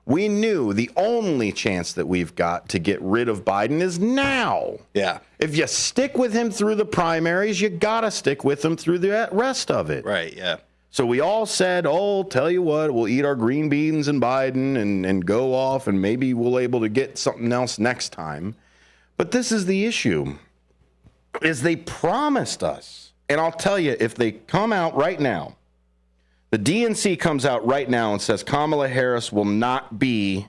we knew the only chance that we've got to get rid of Biden is now. Yeah. If you stick with him through the primaries, you got to stick with him through the rest of it. Right, yeah. So we all said, tell you what, we'll eat our green beans and Biden and go off, and maybe we'll able to get something else next time. But this is the issue, is they promised us, and I'll tell you, if they come out right now, the DNC comes out right now and says Kamala Harris will not be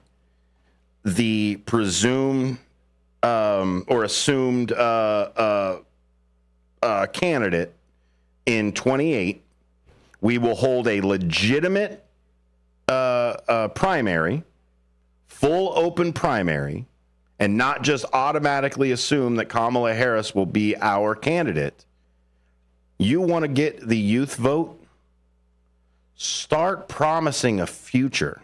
the presumed or assumed candidate in 28. We will hold a legitimate primary, full open primary, and not just automatically assume that Kamala Harris will be our candidate. You want to get the youth vote? Start promising a future.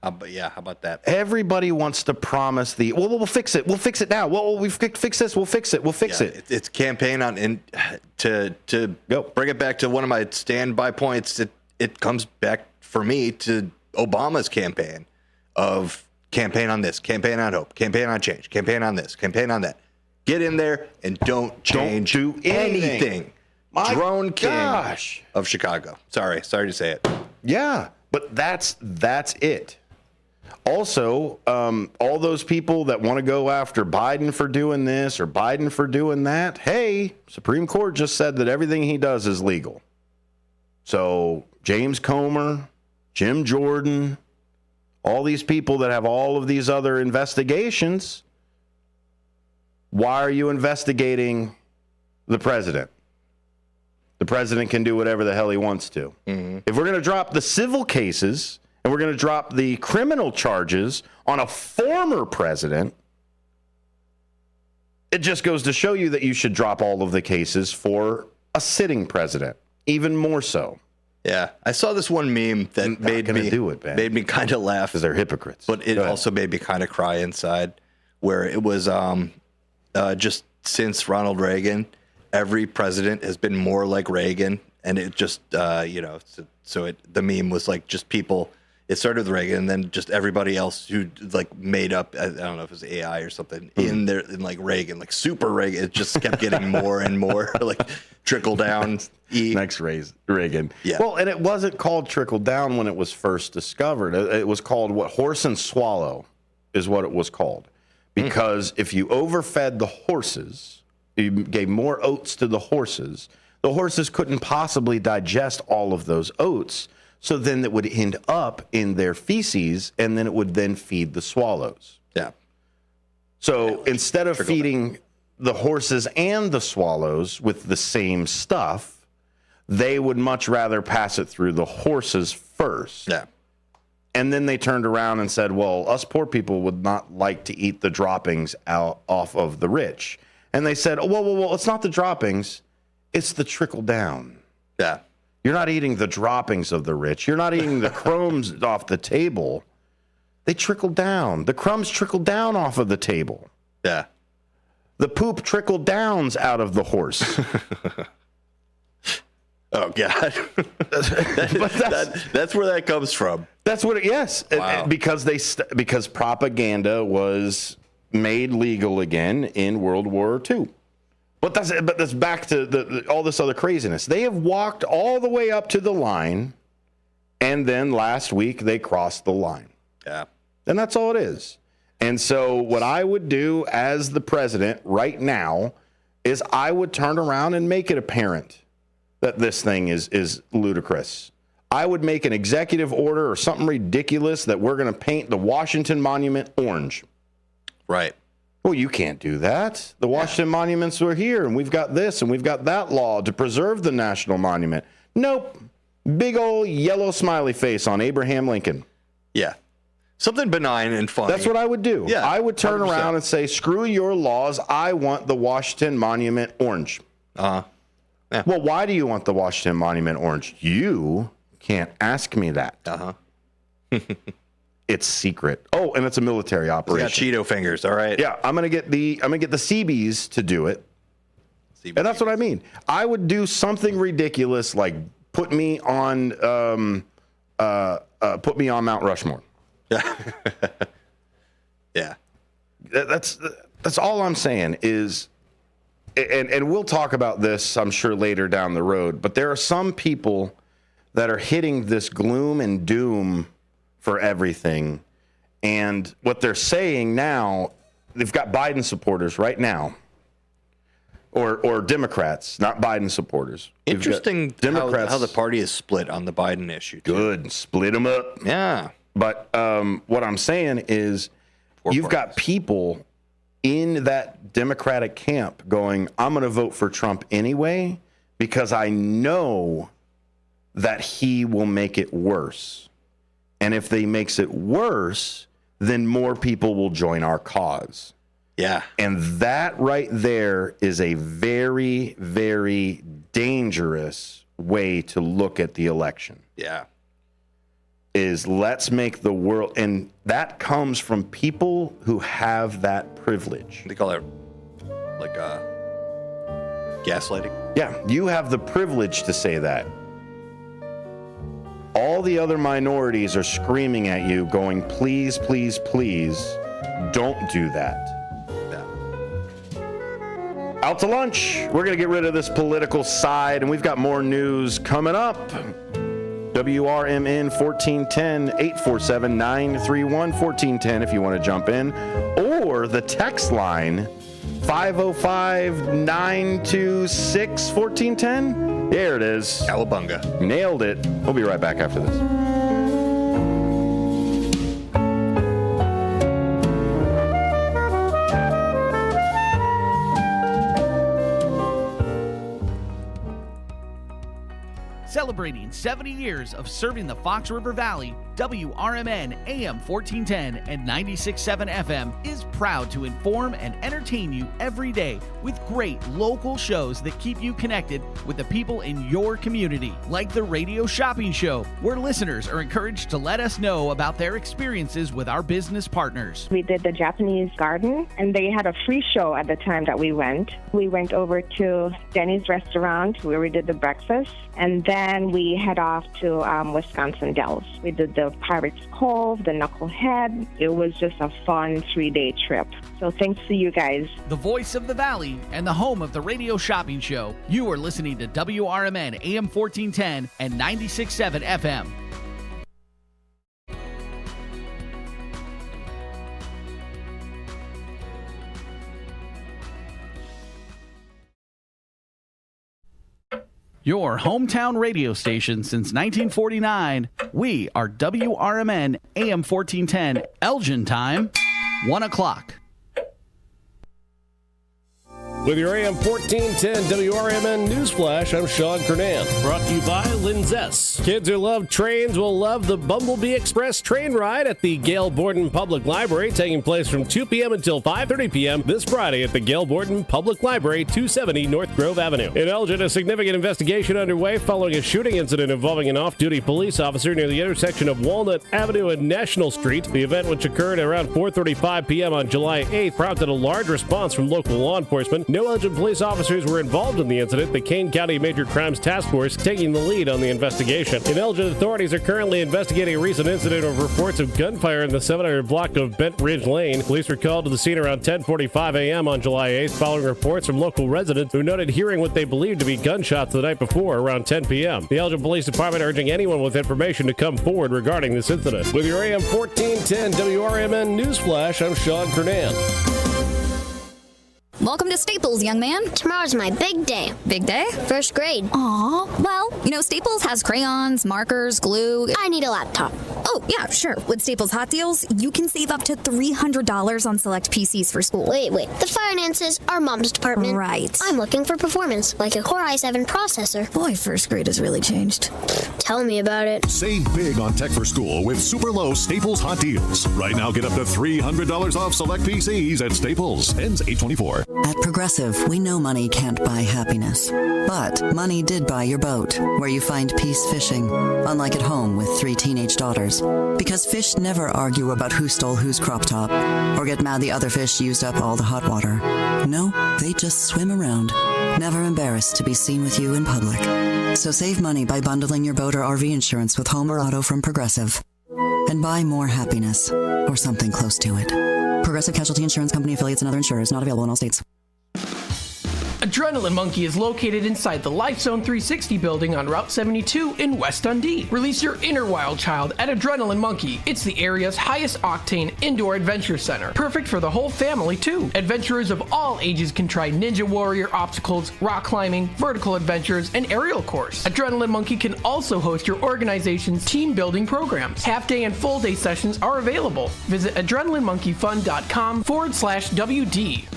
But yeah, how about that? Everybody wants to promise we'll fix it. We'll fix it now. Well, we've fixed this. We'll fix it. We'll fix it. It's campaign to go bring it back to one of my standby points. It comes back for me to Obama's campaign of campaign on this, campaign on hope, campaign on change, campaign on this, campaign on that. Get in there and don't do anything. Drone king of Chicago. Sorry to say it. Yeah, but that's it. Also, all those people that want to go after Biden for doing this or Biden for doing that, hey, Supreme Court just said that everything he does is legal. So James Comer, Jim Jordan, all these people that have all of these other investigations, why are you investigating the president? The president can do whatever the hell he wants to. Mm-hmm. If we're going to drop the civil cases and we're going to drop the criminal charges on a former president, it just goes to show you that you should drop all of the cases for a sitting president, even more so. Yeah, I saw this one meme that made me kind of laugh because they're hypocrites. But it also made me kind of cry inside, where it was just since Ronald Reagan, every president has been more like Reagan, and it just the meme was like just people. It started with Reagan, and then just everybody else who like made up. I don't know if it was AI or something in there, in like Reagan, like super Reagan. It just kept getting more and more like trickle down. Next Reagan. Yeah. Well, and it wasn't called trickle down when it was first discovered. It was called horse and swallow is what it was called. Because if you overfed the horses, you gave more oats to the horses couldn't possibly digest all of those oats. So then it would end up in their feces, and then it would then feed the swallows. Yeah. So instead of feeding the horses and the swallows with the same stuff, they would much rather pass it through the horses first. Yeah. And then they turned around and said, well, us poor people would not like to eat the droppings off of the rich. And they said, well, it's not the droppings, it's the trickle down. Yeah. You're not eating the droppings of the rich. You're not eating the crumbs off the table. They trickle down. The crumbs trickle down off of the table. Yeah. The poop trickle downs out of the horse. Oh, God. That's where that comes from. That's what yes. Wow. Because propaganda was made legal again in World War II. But that's back to all this other craziness. They have walked all the way up to the line, and then last week they crossed the line. Yeah. And that's all it is. And so what I would do as the president right now is I would turn around and make it apparent that this thing is ludicrous. I would make an executive order or something ridiculous that we're going to paint the Washington Monument orange. Right. Well, you can't do that. The Washington monuments were here, and we've got this, and we've got that law to preserve the national monument. Nope. Big old yellow smiley face on Abraham Lincoln. Yeah. Something benign and funny. That's what I would do. Yeah, I would turn 100%. around and say, screw your laws. I want the Washington Monument orange. Uh-huh. Yeah. Well, why do you want the Washington Monument orange? You can't ask me that. Uh-huh. It's secret. Oh, and it's a military operation. He's got Cheeto fingers, all right. Yeah, I'm gonna get the Seabees to do it. And that's what I mean. I would do something ridiculous like put me on Mount Rushmore. Yeah. That's all I'm saying is, and we'll talk about this, I'm sure, later down the road, but there are some people that are hitting this gloom and doom for everything. And what they're saying now, they've got Biden supporters right now, or Democrats, not Biden supporters. Interesting Democrats, how the party is split on the Biden issue. Too. Good. Split them up. Yeah. But what I'm saying is you've got people in that Democratic camp going, I'm going to vote for Trump anyway because I know that he will make it worse. And if he makes it worse, then more people will join our cause. Yeah. And that right there is a very, very dangerous way to look at the election. Yeah. is let's make the world, and that comes from people who have that privilege. They call it like gaslighting. Yeah, you have the privilege to say that. All the other minorities are screaming at you, going, please, please, please, don't do that. Out to lunch. We're going to get rid of this political side, and we've got more news coming up. WRMN 1410 847 931 1410 if you want to jump in, or the text line 505 926 1410. There it is. Cowabunga. Nailed it. We'll be right back after this. Celebrating 70 years of serving the Fox River Valley, WRMN AM 1410 and 96.7 FM is proud to inform and entertain you every day with great local shows that keep you connected with the people in your community, like the Radio Shopping Show, where listeners are encouraged to let us know about their experiences with our business partners. We did the Japanese garden, and they had a free show at the time that we went. We went over to Denny's restaurant where we did the breakfast, and then we head off to Wisconsin Dells. We did the Pirates Cove, the Knucklehead. It was just a fun 3-day trip. So thanks to you guys. The voice of the Valley and the home of the Radio Shopping Show. You are listening to WRMN AM 1410 and 96.7 FM. Your hometown radio station since 1949. We are WRMN AM 1410. Elgin time, 1 o'clock. With your AM 1410 WRMN Newsflash, I'm Sean Kernan. Brought to you by Linzess. Kids who love trains will love the Bumblebee Express train ride at the Gail Borden Public Library, taking place from 2 p.m. until 5:30 p.m. this Friday at the Gail Borden Public Library, 270 North Grove Avenue. In Elgin, a significant investigation underway following a shooting incident involving an off-duty police officer near the intersection of Walnut Avenue and National Street. The event, which occurred around 4:35 p.m. on July 8th, prompted a large response from local law enforcement. No Elgin police officers were involved in the incident, the Kane County Major Crimes Task Force taking the lead on the investigation. In Elgin, authorities are currently investigating a recent incident of reports of gunfire in the 700 block of Bent Ridge Lane. Police were called to the scene around 10:45 a.m. on July 8th, following reports from local residents who noted hearing what they believed to be gunshots the night before around 10 p.m. The Elgin Police Department urging anyone with information to come forward regarding this incident. With your AM 1410 WRMN Newsflash, I'm Sean Kernan. Welcome to Staples, young man. Tomorrow's my big day. Big day? First grade. Aw. Well, Staples has crayons, markers, glue. I need a laptop. Oh, yeah, sure. With Staples Hot Deals, you can save up to $300 on select PCs for school. Wait. The finances are Mom's department. Right. I'm looking for performance, like a Core i7 processor. Boy, first grade has really changed. Tell me about it. Save big on tech for school with super low Staples Hot Deals. Right now, get up to $300 off select PCs at Staples. Ends 8/24. At Progressive, we know money can't buy happiness. But money did buy your boat, where you find peace fishing, unlike at home with 3 teenage daughters. Because fish never argue about who stole whose crop top, or get mad the other fish used up all the hot water. No, they just swim around, never embarrassed to be seen with you in public. So save money by bundling your boat or RV insurance with home or auto from Progressive. And buy more happiness, or something close to it. Progressive Casualty Insurance Company affiliates and other insurers, not available in all states. Adrenaline Monkey is located inside the LifeZone 360 building on Route 72 in West Dundee. Release your inner wild child at Adrenaline Monkey. It's the area's highest octane indoor adventure center. Perfect for the whole family, too. Adventurers of all ages can try Ninja Warrior obstacles, rock climbing, vertical adventures, and aerial course. Adrenaline Monkey can also host your organization's team building programs. Half-day and full-day sessions are available. Visit adrenalinemonkeyfun.com/WD.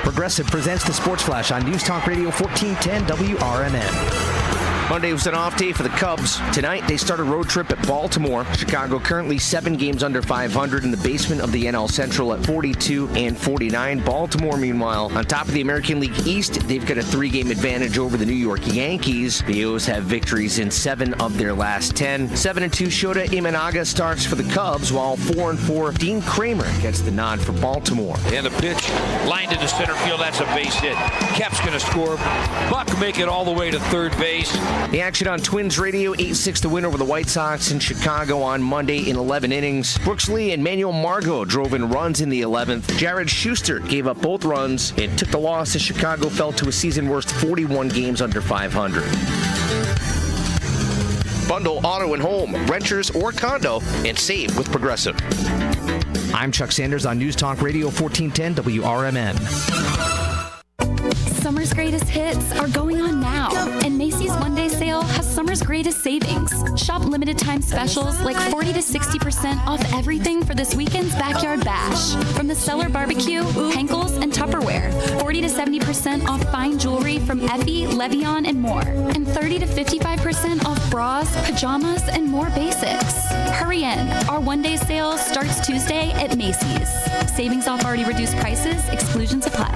Progressive presents the Sports Flash on News Talk Radio 1410 WRMN. Monday was an off day for the Cubs. Tonight, they start a road trip at Baltimore. Chicago currently 7 games under 500 in the basement of the NL Central at 42 and 49. Baltimore, meanwhile, on top of the American League East, they've got a 3-game advantage over the New York Yankees. The O's have victories in 7 of their last 10. 7-2 Shota Imanaga starts for the Cubs, while 4-4 Dean Kramer gets the nod for Baltimore. And the pitch lined into center field. That's a base hit. Kep's going to score. Buck make it all the way to third base. The action on Twins Radio, 8-6 to win over the White Sox in Chicago on Monday in 11 innings. Brooks Lee and Manuel Margot drove in runs in the 11th. Jared Schuster gave up both runs and took the loss as Chicago fell to a season-worst 41 games under 500. Bundle auto and home, renters or condo, and save with Progressive. I'm Chuck Sanders on News Talk Radio 1410 WRMN. Summer's greatest hits are going on now, and Macy's One-Day Sale has summer's greatest savings. Shop limited time specials like 40 to 60% off everything for this weekend's Backyard Bash. From the Cellar Barbecue, Henkel's, and Tupperware. 40 to 70% off fine jewelry from Effie, Levion, and more. And 30 to 55% off bras, pajamas, and more basics. Hurry in. Our One-Day Sale starts Tuesday at Macy's. Savings off already reduced prices. Exclusions apply.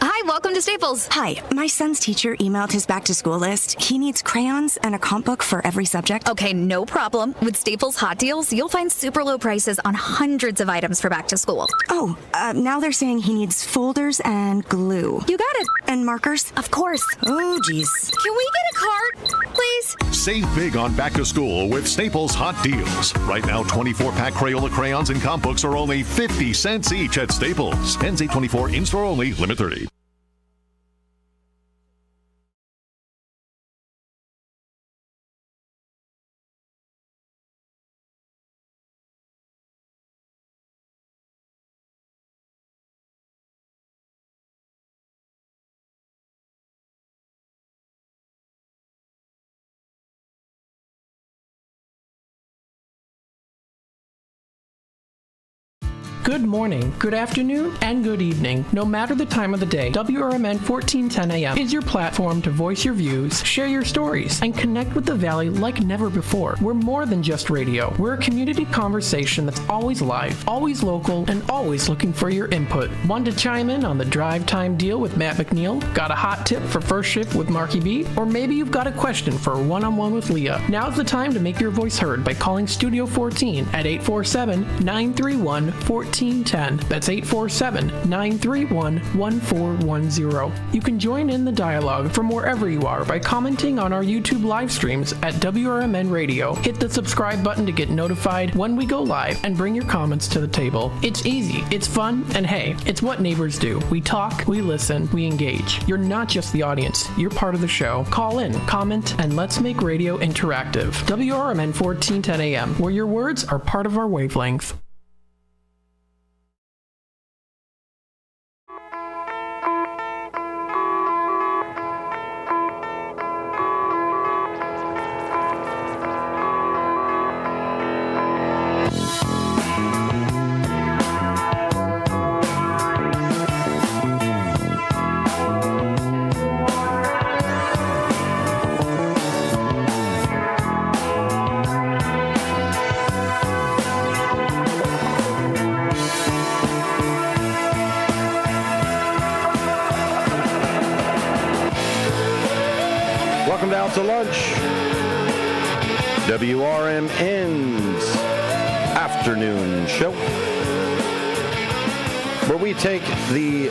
Hi, welcome to Staples. Hi, my son's teacher emailed his back-to-school list. He needs crayons and a comp book for every subject. Okay, no problem. With Staples Hot Deals, you'll find super low prices on hundreds of items for back to school. Oh, now they're saying he needs folders and glue. You got it. And markers? Of course. Oh, geez. Can we get a card, please? Save big on back to school with Staples Hot Deals. Right now, 24-pack Crayola crayons and comp books are only 50 cents each at Staples. Ends 8/24, in-store only, limit 30. Good morning, good afternoon, and good evening. No matter the time of the day, WRMN 1410 AM is your platform to voice your views, share your stories, and connect with the Valley like never before. We're more than just radio. We're a community conversation that's always live, always local, and always looking for your input. Want to chime in on the drive time deal with Matt McNeil? Got a hot tip for first shift with Marky B? Or maybe you've got a question for a one-on-one with Leah. Now's the time to make your voice heard by calling Studio 14 at 847-931-1410. That's 847-931-1410. You can join in the dialogue from wherever you are by commenting on our YouTube live streams at WRMN Radio. Hit the subscribe button to get notified when we go live and bring your comments to the table. It's easy, it's fun, and hey, it's what neighbors do. We talk, we listen, we engage. You're not just the audience, you're part of the show. Call in, comment, and let's make radio interactive. WRMN 1410 AM, where your words are part of our wavelength. To lunch. WRMN's afternoon show, where we take the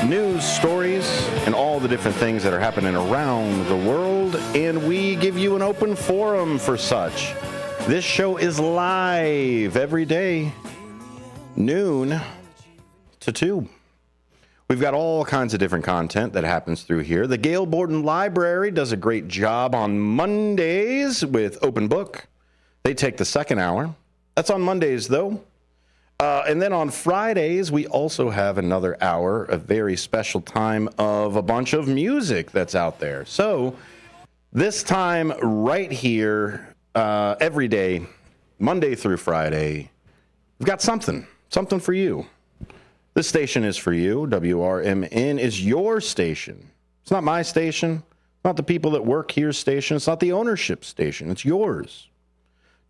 news stories and all the different things that are happening around the world, and we give you an open forum for such. This show is live every day, noon to 2. We've got all kinds of different content that happens through here. The Gail Borden Library does a great job on Mondays with Open Book. They take the second hour. That's on Mondays, though. And then on Fridays, we also have another hour, a very special time of a bunch of music that's out there. So this time right here, every day, Monday through Friday, we've got something for you. This station is for you. WRMN is your station. It's not my station. Not the people that work here's station. It's not the ownership station. It's yours.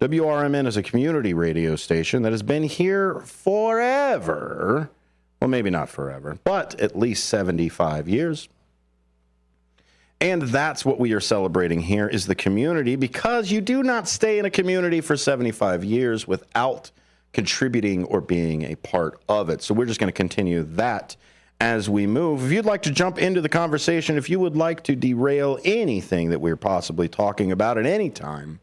WRMN is a community radio station that has been here forever. Well, maybe not forever, but at least 75 years. And that's what we are celebrating here is the community, because you do not stay in a community for 75 years without contributing or being a part of it. So we're just going to continue that as we move. If you'd like to jump into the conversation, if you would like to derail anything that we're possibly talking about at any time,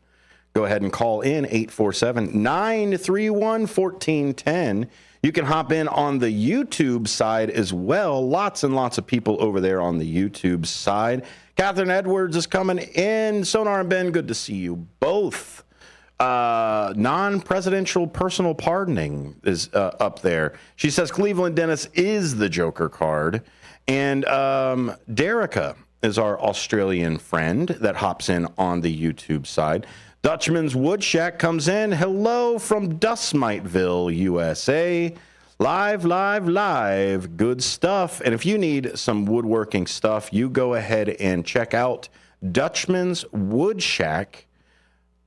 go ahead and call in 847-931-1410. You can hop in on the YouTube side as well. Lots and lots of people over there on the YouTube side. Catherine Edwards is coming in. Sonar and Ben, good to see you both. Non-presidential personal pardoning is up there. She says Cleveland Dennis is the Joker card. And Derica is our Australian friend that hops in on the YouTube side. Dutchman's Wood Shack comes in. Hello from Dustmiteville, USA. Live. Good stuff. And if you need some woodworking stuff, you go ahead and check out Dutchman's Wood Shack,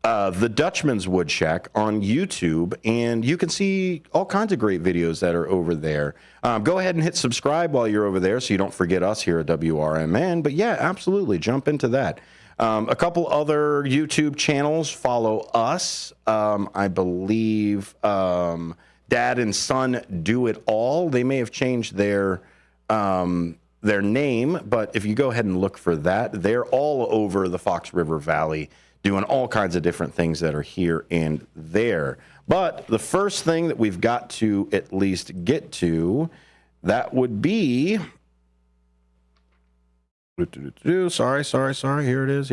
the Dutchman's Wood Shack on YouTube, and you can see all kinds of great videos that are over there. Go ahead and hit subscribe while you're over there so you don't forget us here at WRMN. But yeah, absolutely, jump into that. A couple other YouTube channels follow us. I believe Dad and Son Do It All. They may have changed their name, but if you go ahead and look for that, they're all over the Fox River Valley doing all kinds of different things that are here and there. But the first thing that we've got to at least get to, that would be... Sorry. Here it is.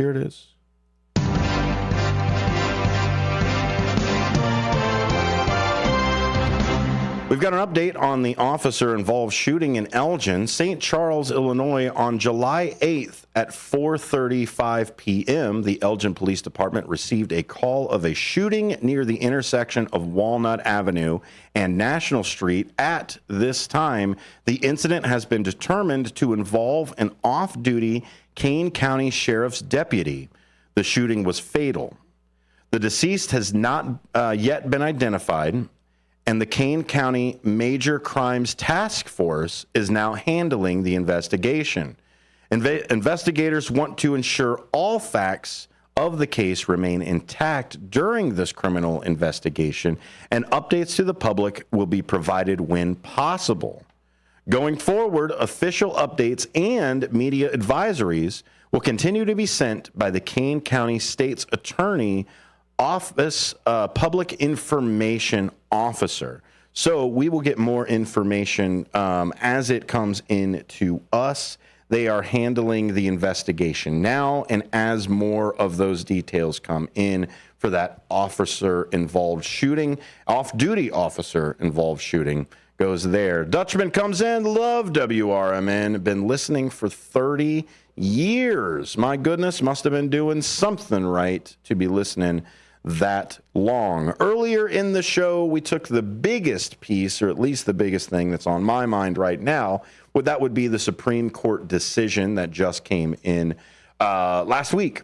We've got an update on the officer-involved shooting in Elgin, St. Charles, Illinois, on July 8th at 4:35 p.m. The Elgin Police Department received a call of a shooting near the intersection of Walnut Avenue and National Street. At this time, the incident has been determined to involve an off-duty Kane County Sheriff's deputy. The shooting was fatal. The deceased has not yet been identified, and the Kane County Major Crimes Task Force is now handling the investigation. Investigators want to ensure all facts of the case remain intact during this criminal investigation, and updates to the public will be provided when possible. Going forward, official updates and media advisories will continue to be sent by the Kane County State's Attorney Office Public Information Officer. So we will get more information as it comes in to us. They are handling the investigation now, and as more of those details come in for that officer-involved shooting, off-duty officer-involved shooting goes there. Dutchman comes in, love WRMN, been listening for 30 years. My goodness, must have been doing something right to be listening that long. Earlier in the show, we took the biggest piece, or at least the biggest thing that's on my mind right now. That would be the Supreme Court decision that just came in last week.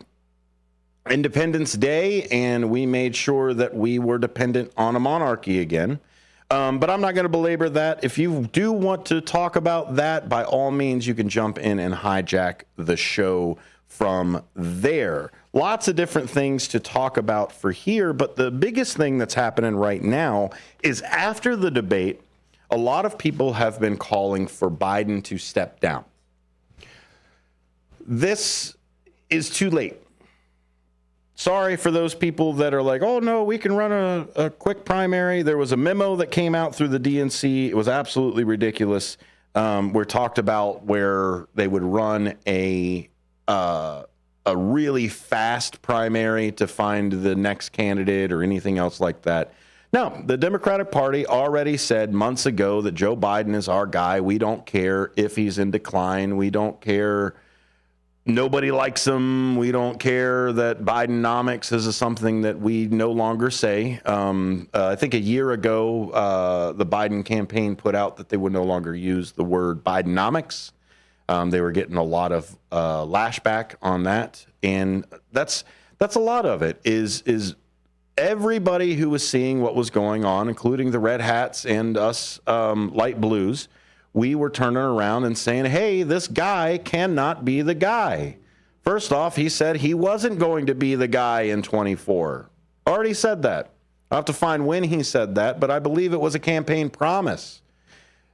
Independence Day, and we made sure that we were dependent on a monarchy again. But I'm not going to belabor that. If you do want to talk about that, by all means, you can jump in and hijack the show from there. Lots of different things to talk about for here, but the biggest thing that's happening right now is after the debate, a lot of people have been calling for Biden to step down. This is too late. Sorry for those people that are like, oh, no, we can run a quick primary. There was a memo that came out through the DNC. It was absolutely ridiculous. We're talked about where they would run a really fast primary to find the next candidate or anything else like that. No, the Democratic Party already said months ago that Joe Biden is our guy. We don't care if he's in decline. We don't care. Nobody likes him. We don't care that Bidenomics is something that we no longer say. I think a year ago, the Biden campaign put out that they would no longer use the word Bidenomics. They were getting a lot of lashback on that, and that's a lot of it. Is everybody who was seeing what was going on, including the Red Hats and us light blues, we were turning around and saying, "Hey, this guy cannot be the guy." First off, he said he wasn't going to be the guy in 24. Already said that. I'll have to find when he said that, but I believe it was a campaign promise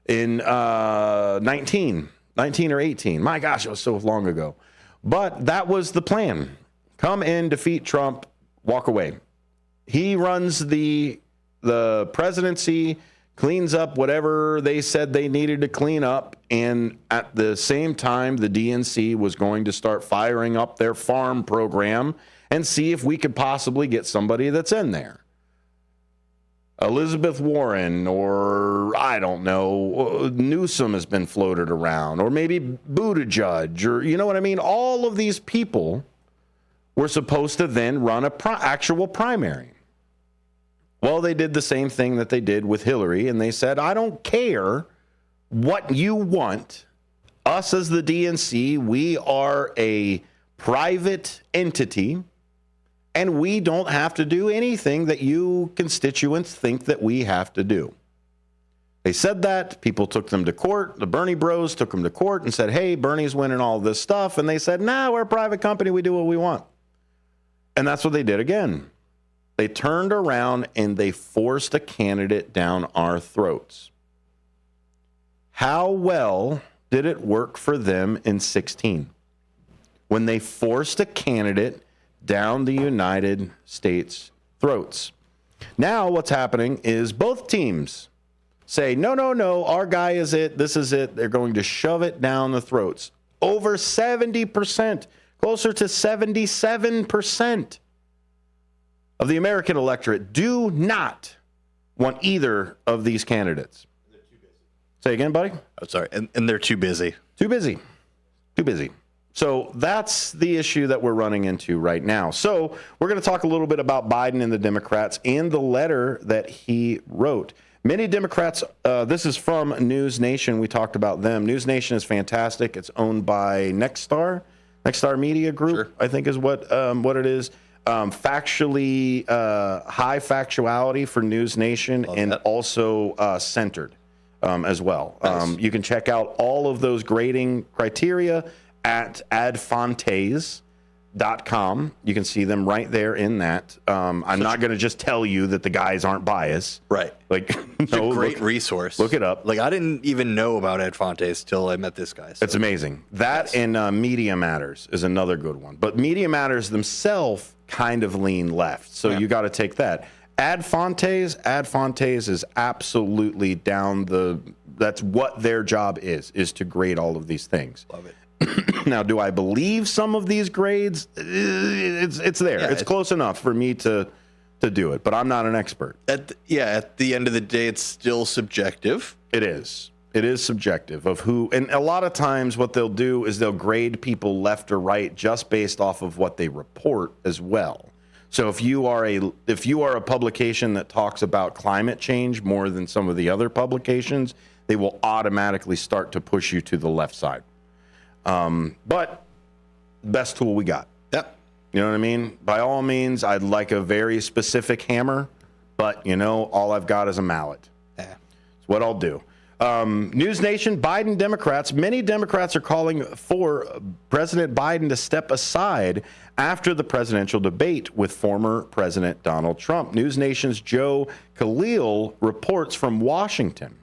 in 19 or 18. My gosh, it was so long ago. But that was the plan. Come in, defeat Trump, walk away. He runs the presidency, cleans up whatever they said they needed to clean up, and at the same time, the DNC was going to start firing up their farm program and see if we could possibly get somebody that's in there. Elizabeth Warren, or I don't know, Newsom has been floated around, or maybe Buttigieg, or you know what I mean? All of these people were supposed to then run a actual primary. Well, they did the same thing that they did with Hillary, and they said, I don't care what you want. Us as the DNC, we are a private entity, and we don't have to do anything that you constituents think that we have to do. They said that. People took them to court. The Bernie bros took them to court and said, hey, Bernie's winning all this stuff. And they said, nah, we're a private company. We do what we want. And that's what they did again. They turned around and they forced a candidate down our throats. How well did it work for them in 16 when they forced a candidate down the United States throats? Now what's happening is both teams say, no, our guy is it. This is it. They're going to shove it down the throats. Over 70%, closer to 77% of the American electorate do not want either of these candidates. Say again, buddy? I'm sorry. And they're too busy. Too busy. So that's the issue that we're running into right now. So we're going to talk a little bit about Biden and the Democrats and the letter that he wrote. Many Democrats, this is from News Nation. We talked about them. News Nation is fantastic. It's owned by Nexstar Media Group, sure. I think is what it is. Factually, high factuality for News Nation, and also centered as well. Nice. You can check out all of those grading criteria at adfontes.com. You can see them right there in that. I'm not going to just tell you that the guys aren't biased. Right. Like, it's a great resource. Look it up. Like, I didn't even know about Ad Fontes till I met this guy. So. It's amazing. That and Media Matters is another good one. But Media Matters themselves kind of lean left. So you got to take that. Ad Fontes is absolutely that's what their job is to grade all of these things. Love it. Now, do I believe some of these grades? It's there. Yeah, it's close enough for me to do it, but I'm not an expert. At the end of the day, it's still subjective. It is. It is subjective of who, and a lot of times what they'll do is they'll grade people left or right just based off of what they report as well. So if you are a publication that talks about climate change more than some of the other publications, they will automatically start to push you to the left side. But best tool we got. Yep. You know what I mean? By all means, I'd like a very specific hammer, but all I've got is a mallet. Yeah. That's what I'll do. News Nation, Biden Democrats. Many Democrats are calling for President Biden to step aside after the presidential debate with former President Donald Trump. News Nation's Joe Khalil reports from Washington.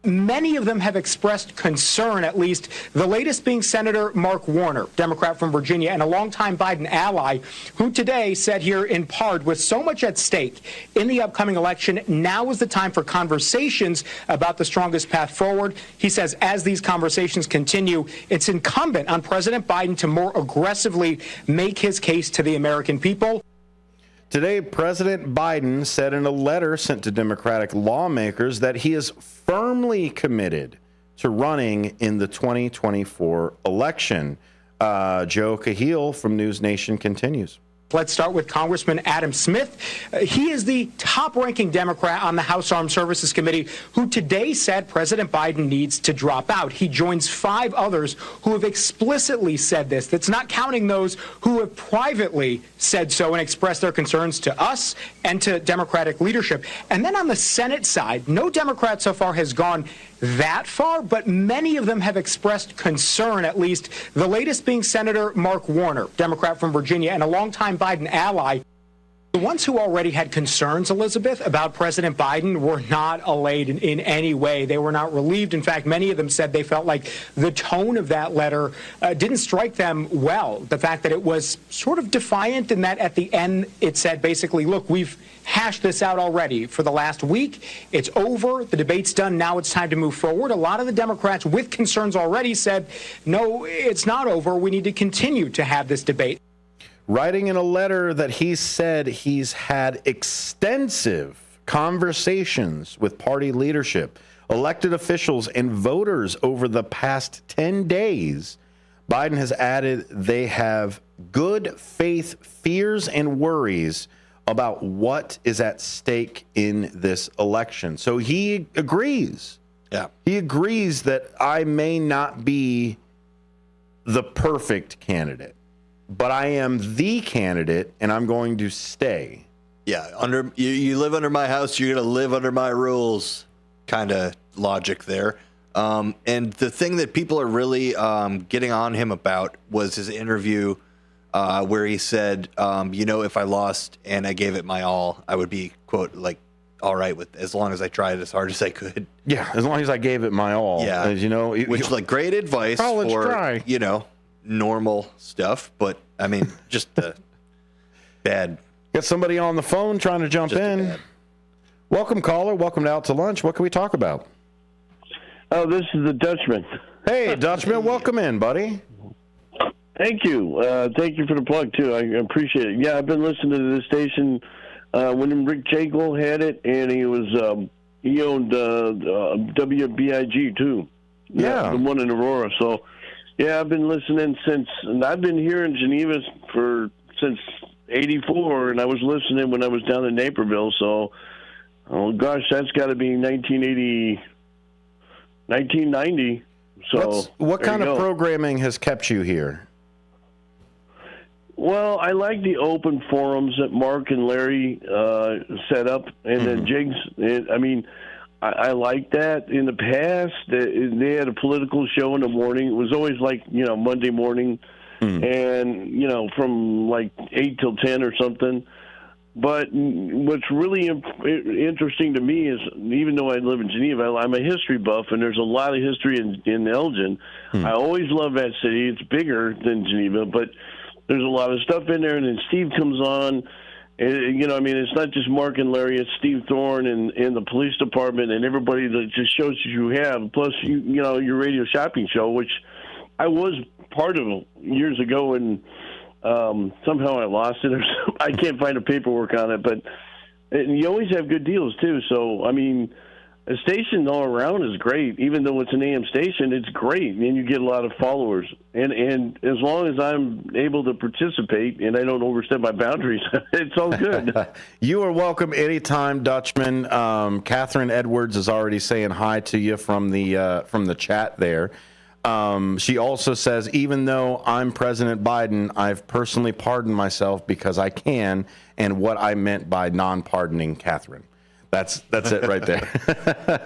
Many of them have expressed concern, at least the latest being Senator Mark Warner, Democrat from Virginia and a longtime Biden ally, who today said here in part, with so much at stake in the upcoming election, now is the time for conversations about the strongest path forward. He says as these conversations continue, it's incumbent on President Biden to more aggressively make his case to the American people. Today, President Biden said in a letter sent to Democratic lawmakers that he is firmly committed to running in the 2024 election. Joe Cahill from News Nation continues. Let's start with Congressman Adam Smith. He is the top-ranking Democrat on the House Armed Services Committee who today said President Biden needs to drop out. He joins 5 others who have explicitly said this. That's not counting those who have privately said so and expressed their concerns to us and to Democratic leadership. And then on the Senate side, no Democrat so far has gone that far, but many of them have expressed concern, at least the latest being Senator Mark Warner, Democrat from Virginia and a longtime Biden ally. The ones who already had concerns, Elizabeth, about President Biden were not allayed in any way. They were not relieved. In fact, many of them said they felt like the tone of that letter didn't strike them well. The fact that it was sort of defiant and that at the end it said basically, look, we've hashed this out already for the last week. It's over. The debate's done. Now it's time to move forward. A lot of the Democrats with concerns already said, no, it's not over. We need to continue to have this debate. Writing in a letter that he said he's had extensive conversations with party leadership, elected officials, and voters over the past 10 days, Biden has added they have good faith fears and worries about what is at stake in this election. So he agrees. Yeah. He agrees that I may not be the perfect candidate, but I am the candidate and I'm going to stay. Yeah, you live under my house, you're going to live under my rules kind of logic there. And the thing that people are really getting on him about was his interview where he said, if I lost and I gave it my all, I would be, quote, like, all right with as long as I tried as hard as I could. Yeah, as long as I gave it my all. Yeah, as which like great advice for try. Normal stuff, but I mean, just bad. Got somebody on the phone trying to jump in. Welcome, caller. Welcome to Out to Lunch. What can we talk about? Oh, this is the Dutchman. Hey, Dutchman. Welcome in, buddy. Thank you. Thank you for the plug, too. I appreciate it. Yeah, I've been listening to this station when Rick Jekyll had it, and he owned WBIG, too. Yeah. The one in Aurora. So, yeah, I've been listening and I've been here in Geneva since 84, and I was listening when I was down in Naperville. So, oh, gosh, that's got to be 1990. So, what kind of programming has kept you here? Well, I like the open forums that Mark and Larry set up, and then Jigs. I like that. In the past, they had a political show in the morning. It was always like, Monday morning, and, from like 8 till 10 or something. But what's really interesting to me is, even though I live in Geneva, I'm a history buff, and there's a lot of history in Elgin. I always love that city. It's bigger than Geneva, but there's a lot of stuff in there. And then Steve comes on. It's not just Mark and Larry, it's Steve Thorne and the police department and everybody that just shows you have. Plus, your radio shopping show, which I was part of years ago, and somehow I lost it. I can't find the paperwork on it, and you always have good deals too. So, a station all around is great. Even though it's an AM station, it's great, and you get a lot of followers. And as long as I'm able to participate and I don't overstep my boundaries, it's all good. You are welcome anytime, Dutchman. Catherine Edwards is already saying hi to you from the chat there. She also says, even though I'm President Biden, I've personally pardoned myself because I can, and what I meant by non-pardoning Catherine. That's it right there.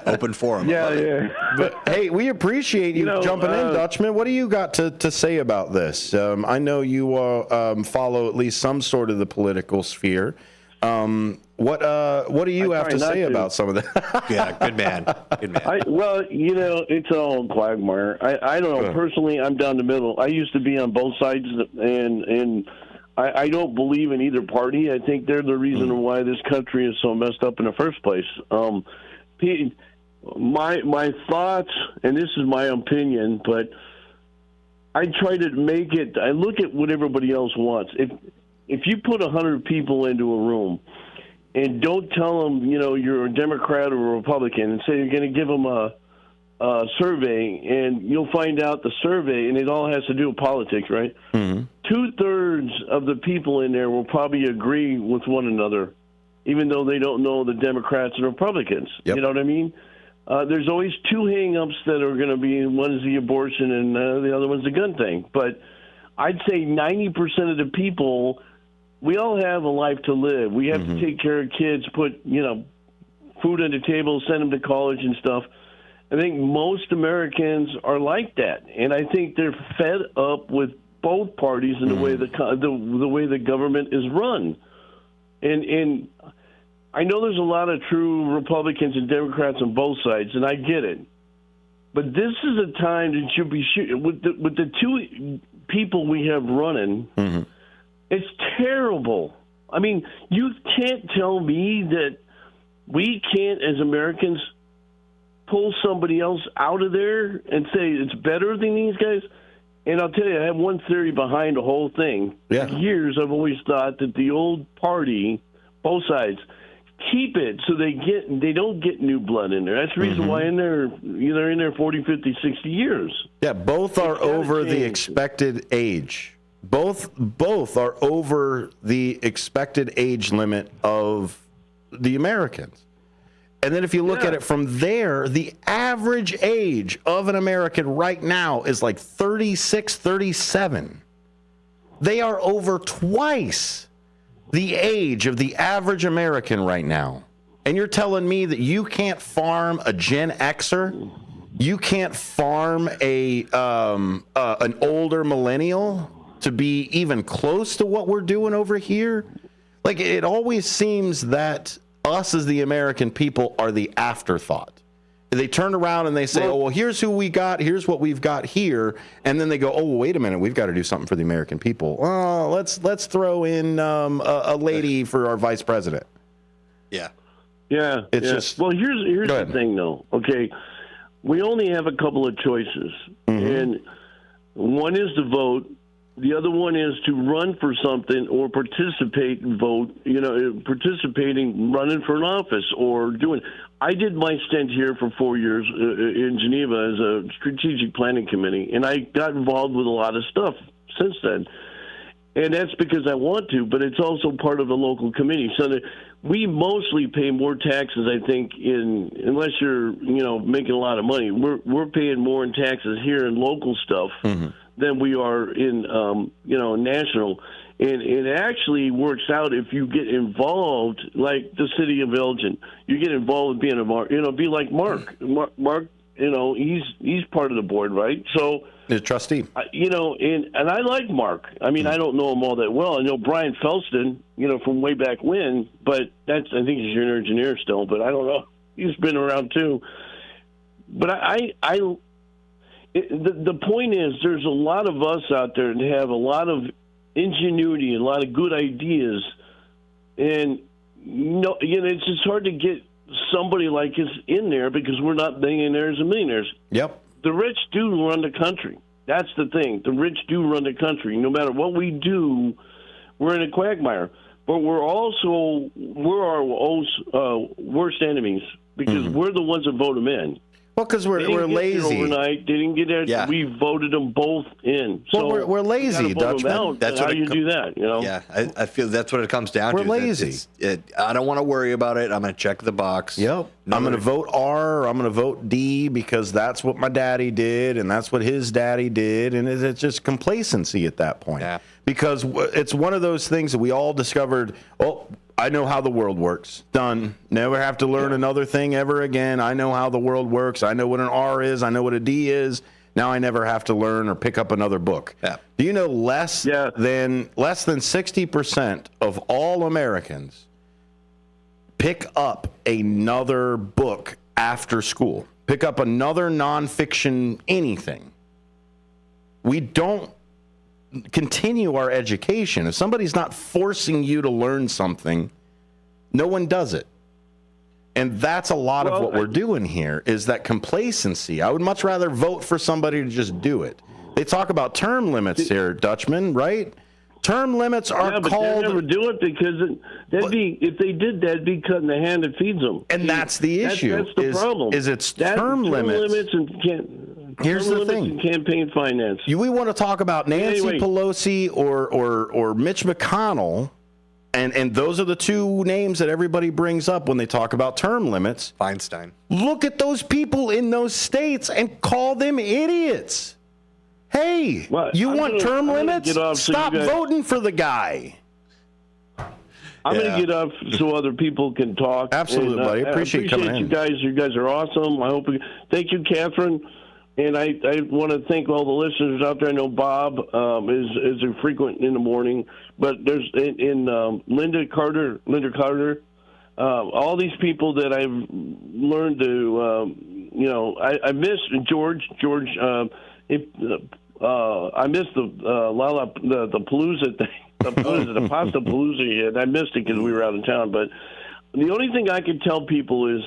Open forum. Yeah. But hey, we appreciate you jumping in, Dutchman. What do you got to say about this? I know you follow at least some sort of the political sphere. What do you have to say about some of that? Yeah, good man. Good man. It's all quagmire. I don't know. Personally, I'm down the middle. I used to be on both sides, and I don't believe in either party. I think they're the reason why this country is so messed up in the first place. My thoughts, and this is my opinion, but I try to make it. I look at what everybody else wants. If you put 100 people into a room and don't tell them, you're a Democrat or a Republican, and say you're going to give them a survey, and you'll find out the survey, and it all has to do with politics, right? Mm-hmm. 2/3 of the people in there will probably agree with one another, even though they don't know the Democrats and Republicans. Yep. You know what I mean? There's always two hang-ups that are going to be, one is the abortion and the other one's the gun thing. But I'd say 90% of the people, we all have a life to live. We have to take care of kids, put, food on the table, send them to college and stuff. I think most Americans are like that, and I think they're fed up with both parties and the way the way the government is run. And I know there's a lot of true Republicans and Democrats on both sides, and I get it. But this is a time that should be with the two people we have running. It's terrible. I mean, you can't tell me that we can't, as Americans, pull somebody else out of there and say it's better than these guys. And I'll tell you, I have one theory behind the whole thing. Yeah. For years, I've always thought that the old party, both sides, keep it so they don't get new blood in there. That's the reason why they're in there 40, 50, 60 years. Yeah, both are over the expected age. Both are over the expected age limit of the Americans. And then if you look at it from there, the average age of an American right now is like 36, 37. They are over twice the age of the average American right now. And you're telling me that you can't farm a Gen Xer? You can't farm an older millennial to be even close to what we're doing over here? Like, it always seems that us as the American people are the afterthought. They turn around and they say, well, here's who we got, here's what we've got here, and then they go, oh, wait a minute, we've got to do something for the American people. Oh, let's throw in a lady for our vice president. Yeah. Yeah. It's just... Well, here's the thing, though. Okay, we only have a couple of choices, and one is to vote. The other one is to run for something or participate and vote, participating, running for an office or doing. I did my stint here for 4 years in Geneva as a strategic planning committee, and I got involved with a lot of stuff since then. And that's because I want to, but it's also part of the local committee. So that we mostly pay more taxes, I think, unless you're, making a lot of money. We're paying more in taxes here in local stuff than we are in, national. And it actually works out if you get involved, like the city of Elgin. You get involved with being be like Mark. Mark, he's part of the board, right? So the trustee. And I like Mark. I mean, I don't know him all that well. I know Brian Felston, from way back when, but I think he's your engineer still, but I don't know. He's been around too. But the point is, there's a lot of us out there that have a lot of ingenuity and a lot of good ideas, and it's just hard to get somebody like us in there because we're not billionaires and millionaires. Yep. The rich do run the country. That's the thing. The rich do run the country. No matter what we do, we're in a quagmire. But we're our worst enemies because we're the ones that vote them in. Well, because we're lazy. Overnight, they didn't get there. Yeah. We voted them both in. Well, so we're lazy, Dutchman. That's how you do that. Yeah, I feel that's what it comes down to. We're lazy. I don't want to worry about it. I'm going to check the box. Yep. I'm going to vote R. Or I'm going to vote D because that's what my daddy did and that's what his daddy did, and it's just complacency at that point. Yeah. Because it's one of those things that we all discovered. Oh, I know how the world works. Done. Never have to learn another thing ever again. I know how the world works. I know what an R is. I know what a D is. Now I never have to learn or pick up another book. Yeah. Do you know less than 60% of all Americans pick up another book after school? Pick up another nonfiction anything. We don't continue our education. If somebody's not forcing you to learn something, no one does it. And that's a lot of what we're doing here is that complacency. I would much rather vote for somebody to just do it. They talk about term limits here, Dutchman, right? Term limits are but called. They never do it because if they did that, it'd be cutting the hand that feeds them. And that's the issue. That's the problem. Is it's term limits. Here's the thing: and campaign finance. We want to talk about Nancy Pelosi or Mitch McConnell, and those are the two names that everybody brings up when they talk about term limits. Feinstein. Look at those people in those states and call them idiots. Hey, you want term limits? Stop voting for the guy. I'm going to get up so other people can talk. Absolutely, buddy. Appreciate coming in. You guys. You guys are awesome. Thank you, Catherine. And I want to thank all the listeners out there. I know Bob is a frequent in the morning, but there's Linda Carter, all these people that I've learned to, I miss George. I missed the Palooza thing, the Pasta Palooza hit. I missed it because we were out of town. But the only thing I can tell people is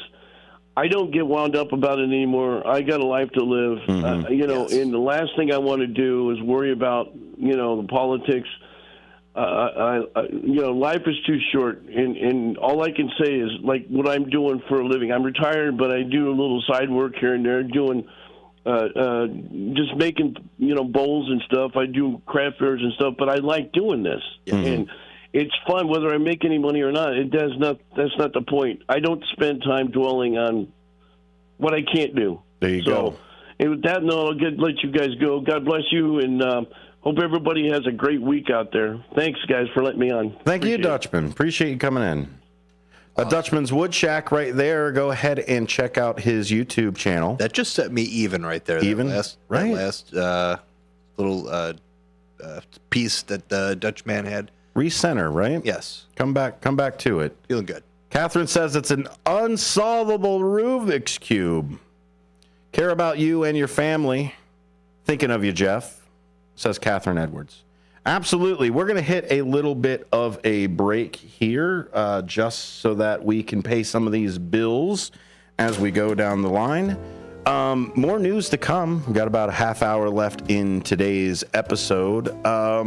I don't get wound up about it anymore. I got a life to live, and the last thing I want to do is worry about the politics. Life is too short, and all I can say is like what I'm doing for a living. I'm retired, but I do a little side work here and there, doing. Just making bowls and stuff. I do craft fairs and stuff, but I like doing this, and it's fun whether I make any money or not. That's not the point. I don't spend time dwelling on what I can't do. There you go. And with that note, I'll let you guys go. God bless you, and hope everybody has a great week out there. Thanks, guys, for letting me on. Thank you, Dutchman. Appreciate you coming in. Dutchman's Wood Shack right there. Go ahead and check out his YouTube channel. That just set me even right there. Even? That last little piece that the Dutchman had. Recenter, right? Yes. Come back to it. Feeling good. Catherine says it's an unsolvable Rubik's Cube. Care about you and your family. Thinking of you, Jeff, says Catherine Edwards. Absolutely. We're going to hit a little bit of a break here just so that we can pay some of these bills as we go down the line. More news to come. We've got about a half hour left in today's episode.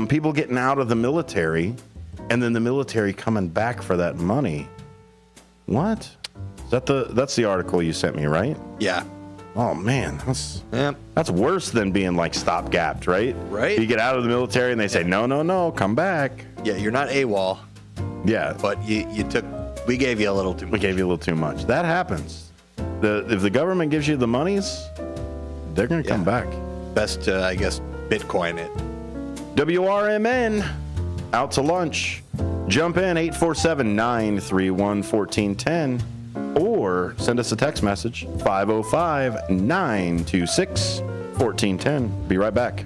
People getting out of the military and then the military coming back for that money. What? That's the article you sent me, right? Yeah. Oh, man, that's worse than being like stopgapped, right? Right. You get out of the military and they say, no, come back. Yeah, you're not AWOL. Yeah. But we gave you a little too much. We gave you a little too much. That happens. If the government gives you the monies, they're going to come back. Best to, I guess, Bitcoin it. WRMN, out to lunch. Jump in, 847-931-1410. Or send us a text message, 505-926-1410. Be right back.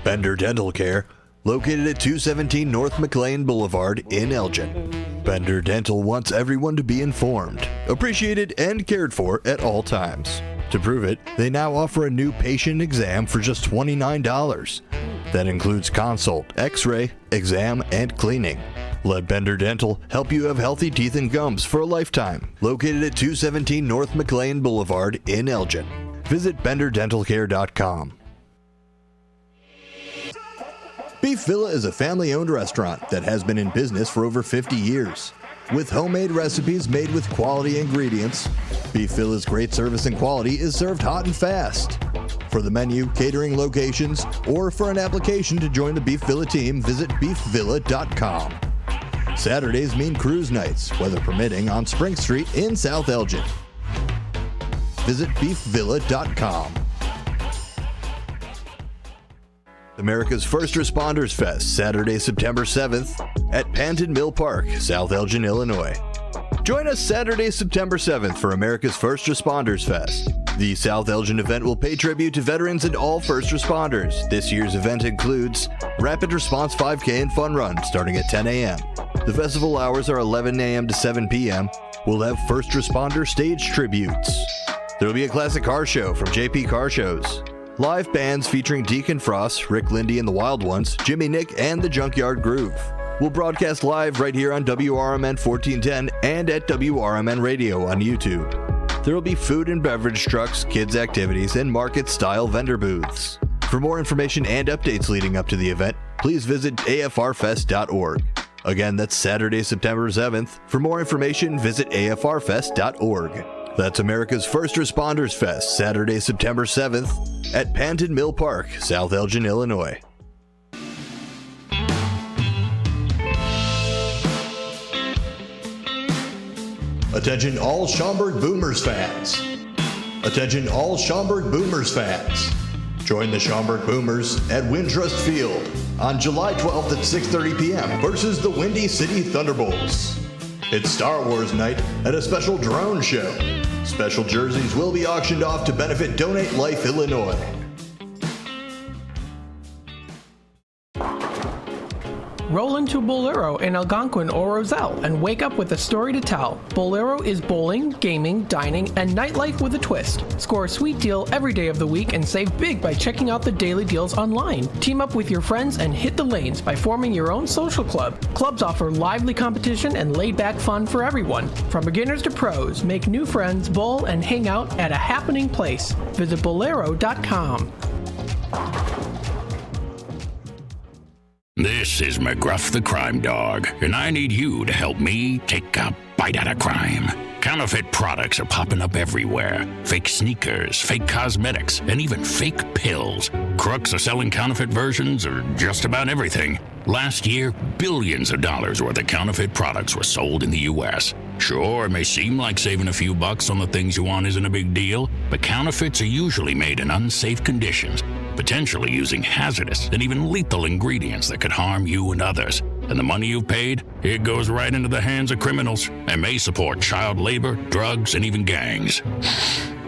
Bender Dental Care, located at 217 North McLean Boulevard in Elgin. Bender Dental wants everyone to be informed, appreciated, and cared for at all times. To prove it, they now offer a new patient exam for just $29. That includes consult, x-ray, exam, and cleaning. Let Bender Dental help you have healthy teeth and gums for a lifetime. Located at 217 North McLean Boulevard in Elgin. Visit BenderDentalCare.com. Beef Villa is a family-owned restaurant that has been in business for over 50 years. With homemade recipes made with quality ingredients, Beef Villa's great service and quality is served hot and fast. For the menu, catering locations, or for an application to join the Beef Villa team, visit BeefVilla.com. Saturdays mean cruise nights, weather permitting, on Spring Street in South Elgin. Visit BeefVilla.com. America's First Responders Fest, Saturday, September 7th at Panton Mill Park, South Elgin, Illinois. Join us Saturday, September 7th for America's First Responders Fest. The South Elgin event will pay tribute to veterans and all first responders. This year's event includes Rapid Response 5K and Fun Run starting at 10 a.m. The festival hours are 11 a.m. to 7 p.m. We'll have first responder stage tributes. There will be a classic car show from JP Car Shows. Live bands featuring Deacon Frost, Rick Lindy and the Wild Ones, Jimmy Nick, and the Junkyard Groove. We'll broadcast live right here on WRMN 1410 and at WRMN Radio on YouTube. There will be food and beverage trucks, kids' activities, and market-style vendor booths. For more information and updates leading up to the event, please visit afrfest.org. Again, that's Saturday, September 7th. For more information, visit afrfest.org. That's America's First Responders Fest, Saturday, September 7th at Panton Mill Park, South Elgin, Illinois. Attention all Schaumburg Boomers fans. Attention all Schaumburg Boomers fans. Join the Schaumburg Boomers at Wintrust Field on July 12th at 6:30 p.m. versus the Windy City Thunderbolts. It's Star Wars night and a special drone show. Special jerseys will be auctioned off to benefit Donate Life Illinois. Roll into Bolero in Algonquin or Roselle and wake up with a story to tell. Bolero is bowling, gaming, dining, and nightlife with a twist. Score a sweet deal every day of the week and save big by checking out the daily deals online. Team up with your friends and hit the lanes by forming your own social club. Clubs offer lively competition and laid-back fun for everyone. From beginners to pros, make new friends, bowl, and hang out at a happening place. Visit Bolero.com. This is McGruff the Crime Dog, and I need you to help me take a bite out of crime. Counterfeit products are popping up everywhere. Fake sneakers, fake cosmetics, and even fake pills. Crooks are selling counterfeit versions of just about everything. Last year, billions of dollars worth of counterfeit products were sold in the U.S. Sure, it may seem like saving a few bucks on the things you want isn't a big deal, but counterfeits are usually made in unsafe conditions, potentially using hazardous and even lethal ingredients that could harm you and others. And the money you've paid, it goes right into the hands of criminals and may support child labor, drugs, and even gangs.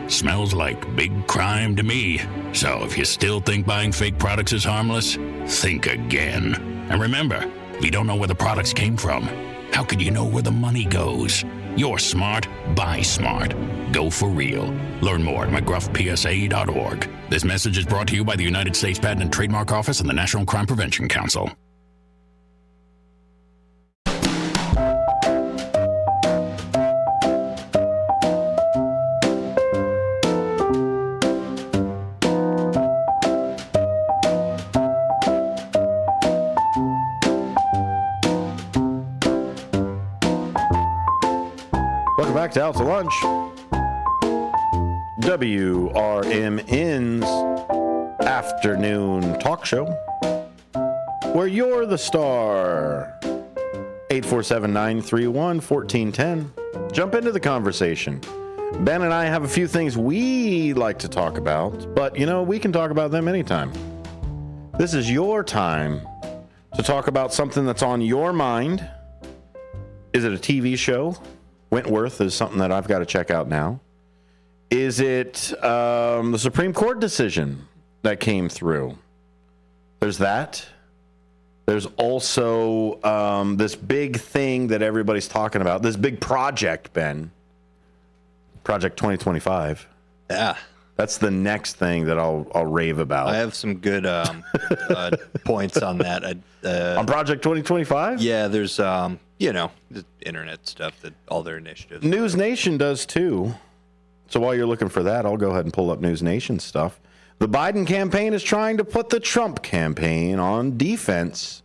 Smells like big crime to me. So if you still think buying fake products is harmless, think again. And remember, if you don't know where the products came from, how could you know where the money goes? You're smart, buy smart. Go for real. Learn more at mcgruffpsa.org. This message is brought to you by the United States Patent and Trademark Office and the National Crime Prevention Council. Welcome back to Out to Lunch. WRMN's afternoon talk show, where you're the star. 847-931-1410. Jump into the conversation. Ben and I have a few things we like to talk about, but we can talk about them anytime. This is your time to talk about something that's on your mind. Is it a TV show? Wentworth is something that I've got to check out now. Is it the Supreme Court decision that came through? There's that. There's also this big thing that everybody's talking about, this big project, Ben. Project 2025. Yeah. That's the next thing that I'll rave about. I have some good points on that. On Project 2025? Yeah, there's, the internet stuff, that all their initiatives. News Nation does too. So while you're looking for that, I'll go ahead and pull up News Nation stuff. The Biden campaign is trying to put the Trump campaign on defense,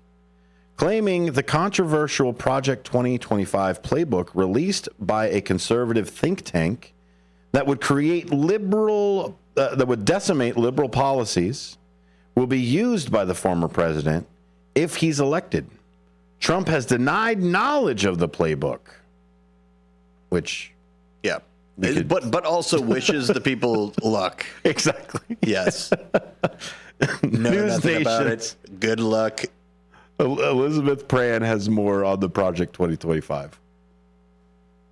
claiming the controversial Project 2025 playbook released by a conservative think tank that would decimate liberal policies will be used by the former president if he's elected. Trump has denied knowledge of the playbook, which, yeah, but also wishes the people luck. Exactly. Yes. No, nothing about it. Good luck. Elizabeth Pran has more on the Project 2025.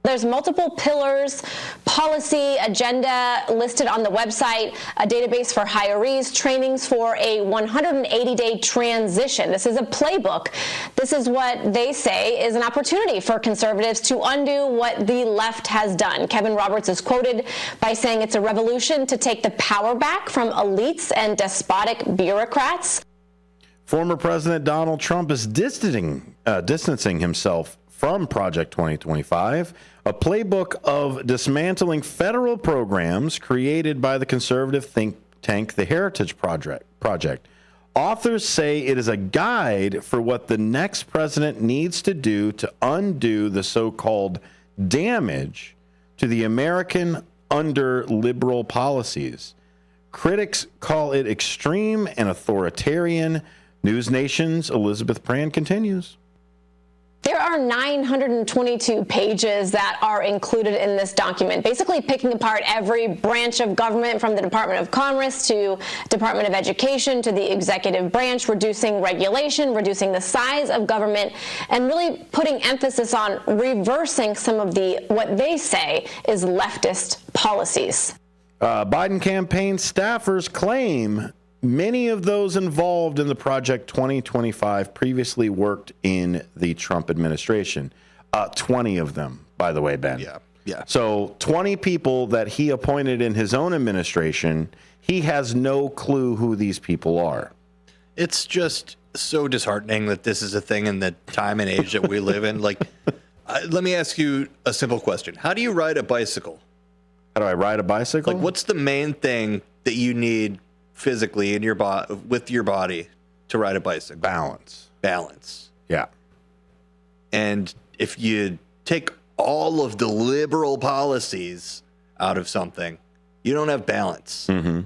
There's multiple pillars, policy, agenda listed on the website, a database for hirees, trainings for a 180-day transition. This is a playbook. This is what they say is an opportunity for conservatives to undo what the left has done. Kevin Roberts is quoted by saying it's a revolution to take the power back from elites and despotic bureaucrats. Former President Donald Trump is distancing himself from Project 2025, a playbook of dismantling federal programs created by the conservative think tank, the Heritage Project. Authors say it is a guide for what the next president needs to do to undo the so-called damage to the American under liberal policies. Critics call it extreme and authoritarian. News Nation's Elizabeth Pran continues. There are 922 pages that are included in this document, basically picking apart every branch of government from the Department of Commerce to Department of Education to the executive branch, reducing regulation, reducing the size of government, and really putting emphasis on reversing some of what they say is leftist policies. Biden campaign staffers claim many of those involved in the Project 2025 previously worked in the Trump administration. 20 of them, by the way, Ben. Yeah. So 20 people that he appointed in his own administration, he has no clue who these people are. It's just so disheartening that this is a thing in the time and age that we live in. Like, let me ask you a simple question. How do you ride a bicycle? How do I ride a bicycle? Like, what's the main thing that you need physically in your with your body to ride a bicycle? Balance. Yeah. And if you take all of the liberal policies out of something, you don't have balance. Mm-hmm.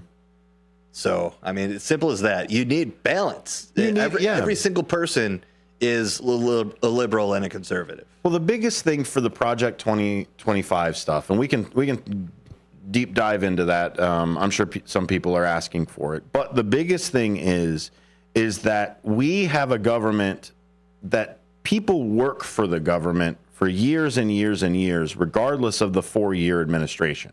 So, I mean, it's simple as that. You need balance. Every single person is a liberal and a conservative. Well, the biggest thing for the Project 2025 stuff, and we can deep dive into that. I'm sure some people are asking for it. But the biggest thing is that we have a government that people work for the government for years and years and years, regardless of the 4-year administration.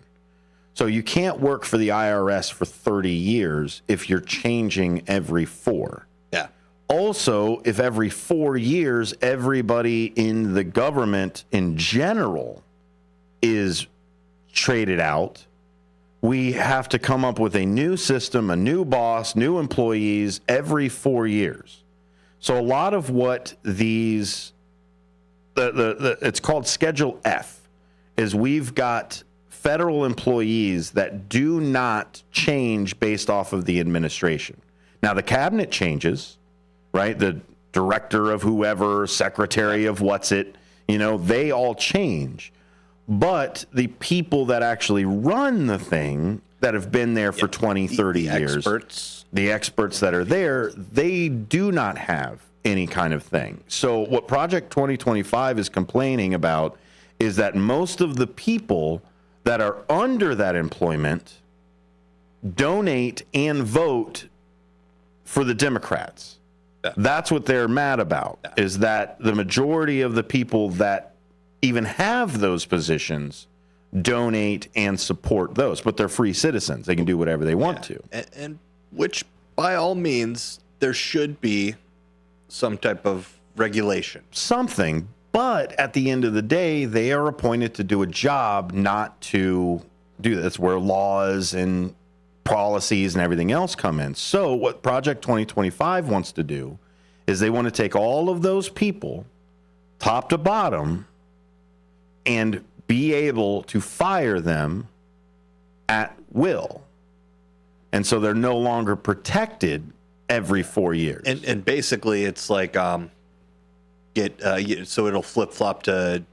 So you can't work for the IRS for 30 years if you're changing every 4. Yeah. Also, if every 4 years, everybody in the government in general is traded out, we have to come up with a new system, a new boss, new employees every 4 years. So a lot of what these, it's called Schedule F, is we've got federal employees that do not change based off of the administration. Now, the cabinet changes, right? The director of whoever, secretary of what's it, they all change. But the people that actually run the thing that have been there for 20, 30 years, the experts that are there, they do not have any kind of thing. So what Project 2025 is complaining about is that most of the people that are under that employment donate and vote for the Democrats. Yeah. That's what they're mad about, is that the majority of the people that even have those positions donate and support those, but they're free citizens. They can do whatever they want to. And which, by all means, there should be some type of regulation. Something, but at the end of the day, they are appointed to do a job, not to do this, where laws and policies and everything else come in. So what Project 2025 wants to do is they want to take all of those people, top to bottom, and be able to fire them at will. And so they're no longer protected every 4 years. And basically it's like so it'll flip-flop to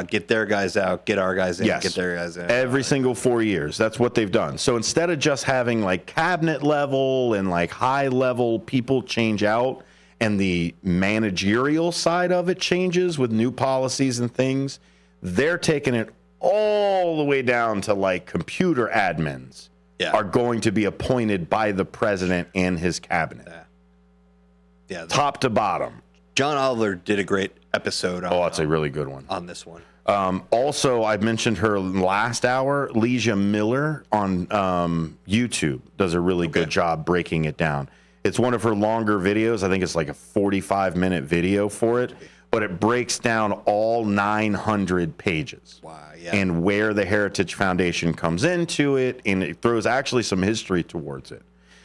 get their guys out, get our guys in, get their guys in. Every single 4 years. That's what they've done. So instead of just having like cabinet level and like high level people change out and the managerial side of it changes with new policies and things, they're taking it all the way down to like computer admins are going to be appointed by the president and his cabinet. Yeah. Top to bottom. John Oliver did a great episode on that's a really good one. On this one. Also, I mentioned her last hour. Leisha Miller on YouTube does a really good job breaking it down. It's one of her longer videos. I think it's like a 45-minute video for it. But it breaks down all 900 pages. Wow, and where the Heritage Foundation comes into it, and it throws actually some history towards it.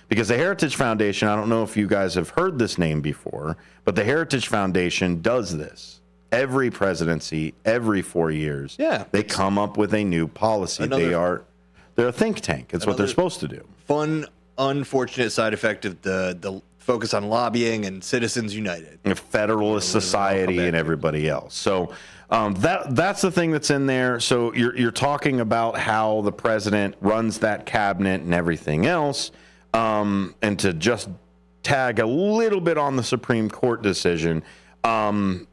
Because the Heritage Foundation, I don't know if you guys have heard this name before, but the Heritage Foundation does this. Every presidency, every 4 years, they come up with a new policy. They're a think tank. It's what they're supposed to do. Fun, unfortunate side effect of the focus on lobbying and Citizens United. A Federalist Society and everybody else. So that's the thing that's in there. So you're talking about how the president runs that cabinet and everything else. And to just tag a little bit on the Supreme Court decision, the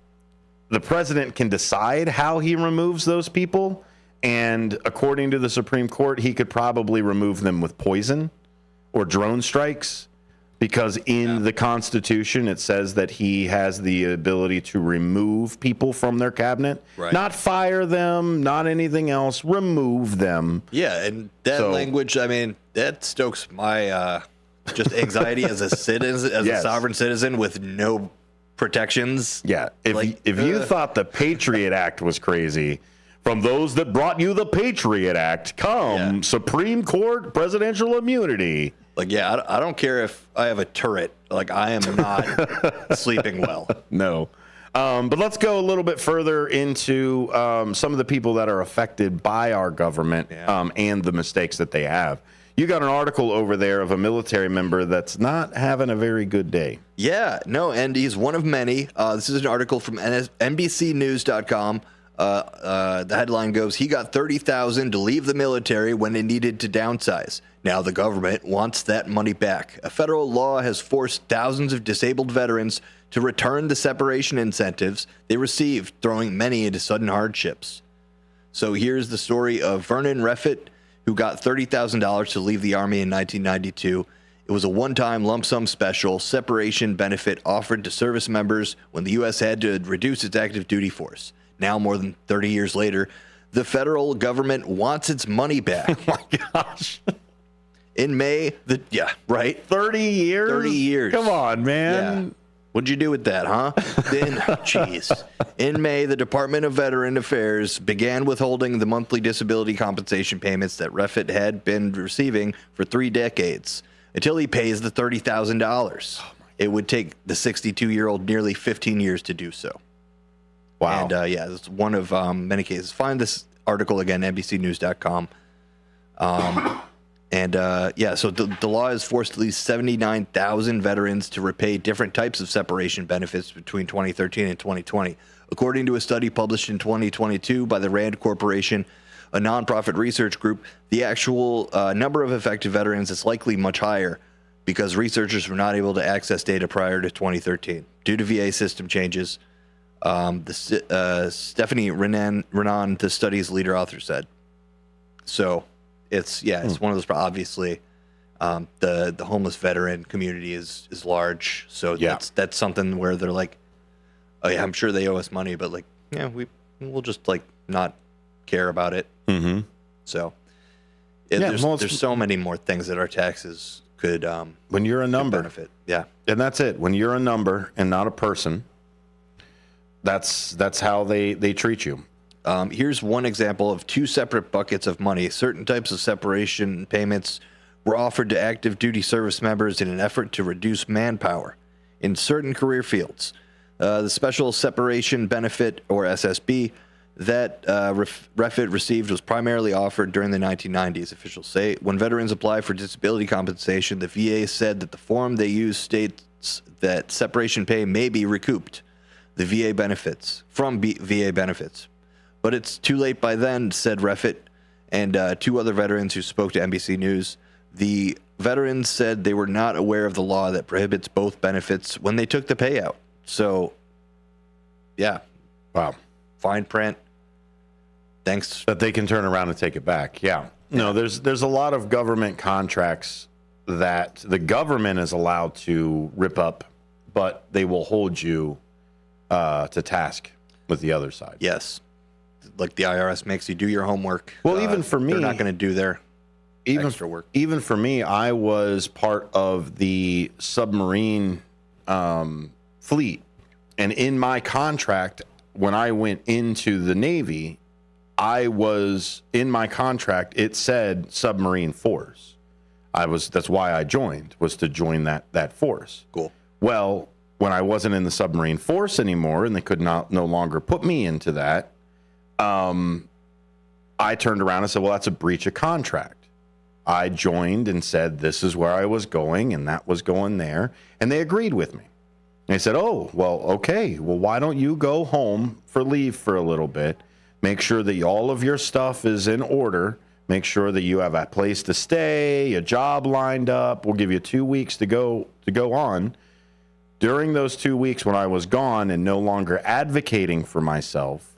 president can decide how he removes those people. And according to the Supreme Court, he could probably remove them with poison or drone strikes, because in the Constitution, it says that he has the ability to remove people from their cabinet, not fire them, not anything else, remove them. Yeah, and that language, I mean, that stokes my just anxiety as a citizen, as a sovereign citizen with no protections. Yeah, if you thought the Patriot Act was crazy, from those that brought you the Patriot Act, Supreme Court presidential immunity. Like, I don't care if I have a turret. Like, I am not sleeping well. No. But let's go a little bit further into some of the people that are affected by our government and the mistakes that they have. You got an article over there of a military member that's not having a very good day. Yeah, no, and he's one of many. This is an article from NBCnews.com. The headline goes, he got $30,000 to leave the military when it needed to downsize. Now the government wants that money back. A federal law has forced thousands of disabled veterans to return the separation incentives they received, throwing many into sudden hardships. So here's the story of Vernon Reffitt, who got $30,000 to leave the Army in 1992. It was a one-time lump sum special separation benefit offered to service members when the U.S. had to reduce its active duty force. Now, more than 30 years later, the federal government wants its money back. Oh, my gosh. In May, 30 years? 30 years. Come on, man. Yeah. What'd you do with that, huh? Then, jeez. In May, the Department of Veteran Affairs began withholding the monthly disability compensation payments that Reffitt had been receiving for 3 decades until he pays the $30,000. It would take the 62-year-old nearly 15 years to do so. Wow. And, it's one of many cases. Find this article again, NBCnews.com. So the law has forced at least 79,000 veterans to repay different types of separation benefits between 2013 and 2020. According to a study published in 2022 by the RAND Corporation, a nonprofit research group, the actual number of affected veterans is likely much higher because researchers were not able to access data prior to 2013 due to VA system changes. Stephanie Renan, the study's leader author, said. So it's one of those, obviously, the homeless veteran community is large. So that's something where they're like, oh yeah, I'm sure they owe us money, but like, yeah, we'll just like not care about it. Mm-hmm. So there's so many more things that our taxes could when you're a number benefit. Yeah. And that's it. When you're a number and not a person, that's how they treat you. Here's one example of 2 separate buckets of money. Certain types of separation payments were offered to active duty service members in an effort to reduce manpower in certain career fields. The Special Separation Benefit, or SSB, that Reffitt received was primarily offered during the 1990s. Officials say when veterans apply for disability compensation, the VA said that the form they use states that separation pay may be recouped the VA benefits from VA benefits. But it's too late by then, said Reffitt and 2 other veterans who spoke to NBC News. The veterans said they were not aware of the law that prohibits both benefits when they took the payout. So, yeah. Wow. Fine print. Thanks. That they can turn around and take it back. Yeah. No, there's a lot of government contracts that the government is allowed to rip up, but they will hold you to task with the other side. Yes. Like the IRS makes you do your homework. Well, even for me, they're not going to do their extra work. Even for me, I was part of the submarine fleet. And in my contract, when I went into the Navy, in my contract, it said submarine force. That's why I joined, was to join that force. Cool. Well, when I wasn't in the submarine force anymore and they could no longer put me into that, I turned around and said, well, that's a breach of contract. I joined and said this is where I was going and that was going there, and they agreed with me. They said, oh, well, okay, well, why don't you go home for leave for a little bit, make sure that all of your stuff is in order, make sure that you have a place to stay, a job lined up. We'll give you 2 weeks to go on. During those 2 weeks when I was gone and no longer advocating for myself,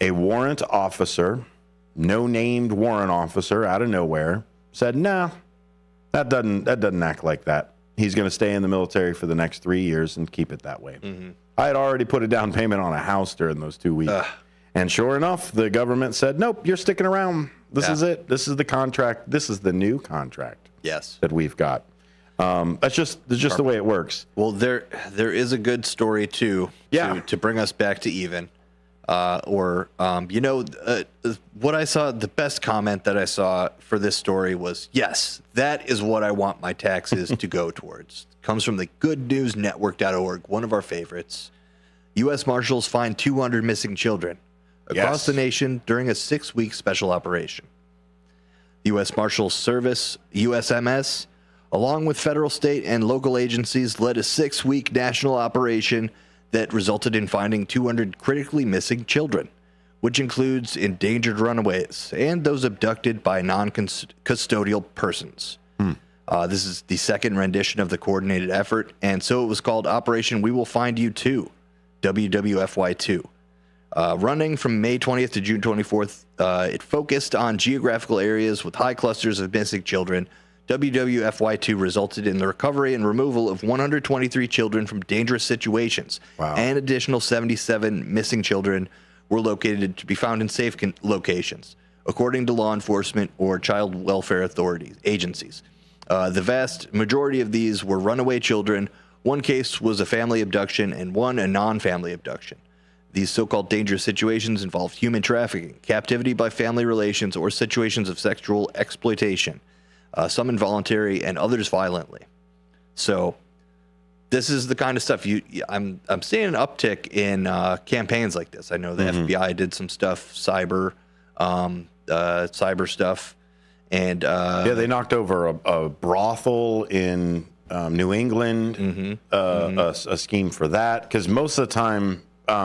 a warrant officer, no named warrant officer out of nowhere, said, no, that doesn't act like that. He's going to stay in the military for the next 3 years and keep it that way. Mm-hmm. I had already put a down payment on a house during those 2 weeks. And sure enough, the government said, nope, you're sticking around. This is it. This is the contract. This is the new contract. Yes. That we've got. That's just the way it works. Well, there is a good story too. Yeah. To bring us back to even. What I saw, the best comment that I saw for this story was, yes, that is what I want my taxes to go towards. Comes from the goodnewsnetwork.org, one of our favorites. U.S. Marshals find 200 missing children across the nation during a 6-week special operation. The U.S. Marshals Service, USMS, along with federal, state, and local agencies, led a 6-week national operation that resulted in finding 200 critically missing children, which includes endangered runaways and those abducted by non-custodial persons. This is the second rendition of the coordinated effort, and so it was called Operation We Will Find You Too, WWFY2. Running from May 20th to June 24th, it focused on geographical areas with high clusters of missing children. WWFY2 resulted in the recovery and removal of 123 children from dangerous situations. Wow. And additional 77 missing children were located to be found in safe locations, according to law enforcement or child welfare agencies. The vast majority of these were runaway children. One case was a family abduction and one a non-family abduction. These so-called dangerous situations involved human trafficking, captivity by family relations, or situations of sexual exploitation. Some involuntary and others violently. So this is the kind of stuff I'm seeing an uptick in campaigns like this. I know the FBI did some stuff, cyber stuff, and they knocked over a brothel in New England, a scheme for that, because most of the time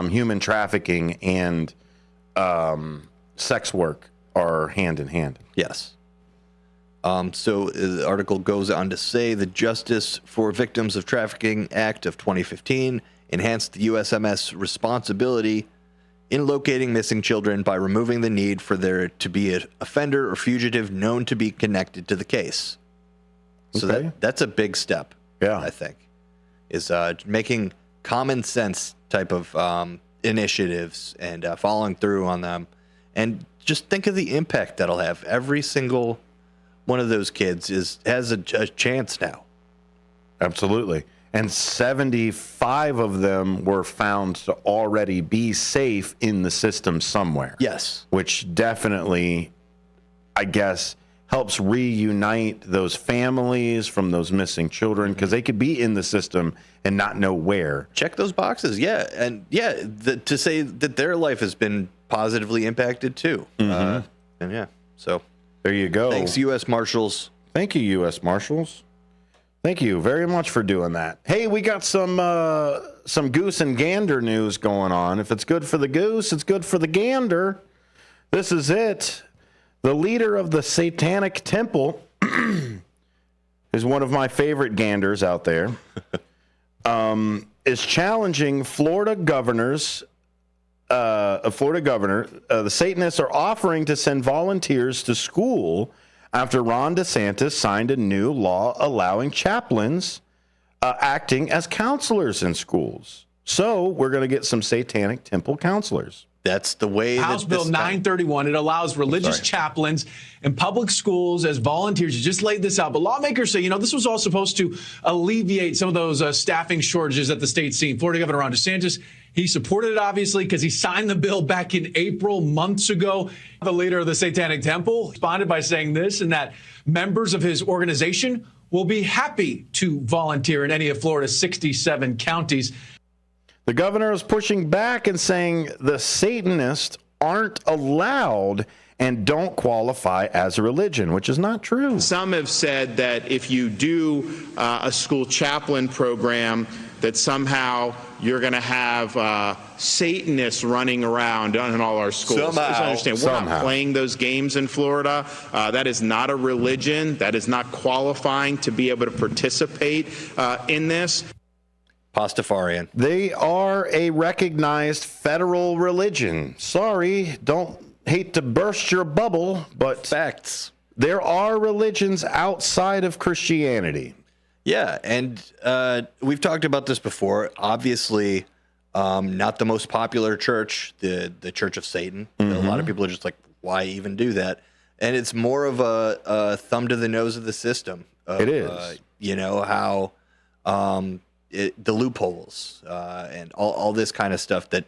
human trafficking and sex work are hand in hand. Yes. So the article goes on to say the Justice for Victims of Trafficking Act of 2015 enhanced the USMS responsibility in locating missing children by removing the need for there to be an offender or fugitive known to be connected to the case. So that's a big step, I think, is making common sense type of initiatives and following through on them. And just think of the impact that'll have. Every single one of those kids has a chance now. Absolutely. And 75 of them were found to already be safe in the system somewhere. Yes. Which definitely, I guess, helps reunite those families from those missing children, because they could be in the system and not know where. Check those boxes. Yeah. And to say that their life has been positively impacted too. And so there you go. Thanks, U.S. Marshals. Thank you, U.S. Marshals. Thank you very much for doing that. Hey, we got some goose and gander news going on. If it's good for the goose, it's good for the gander. This is it. The leader of the Satanic Temple is one of my favorite ganders out there. Is challenging Florida governors. The Satanists are offering to send volunteers to school after Ron DeSantis signed a new law allowing chaplains acting as counselors in schools. So we're going to get some Satanic Temple counselors. That's the way. House Bill 931. It allows religious chaplains in public schools as volunteers. You just laid this out. But lawmakers say, this was all supposed to alleviate some of those staffing shortages that the state's seen. Florida Governor Ron DeSantis, he supported it, obviously, because he signed the bill back in April, months ago. The leader of the Satanic Temple responded by saying this, and that members of his organization will be happy to volunteer in any of Florida's 67 counties. The governor is pushing back and saying the Satanists aren't allowed and don't qualify as a religion, which is not true. Some have said that if you do a school chaplain program, that somehow you're going to have Satanists running around in all our schools. Somehow. Just understand, we're not playing those games in Florida. That is not a religion. That is not qualifying to be able to participate in this. Pastafarian. They are a recognized federal religion. Sorry, don't hate to burst your bubble, but facts. There are religions outside of Christianity. Yeah, and we've talked about this before. Obviously, not the most popular church, the Church of Satan. A lot of people are just like, why even do that? And it's more of a thumb to the nose of the system. It is. How the loopholes and all this kind of stuff that,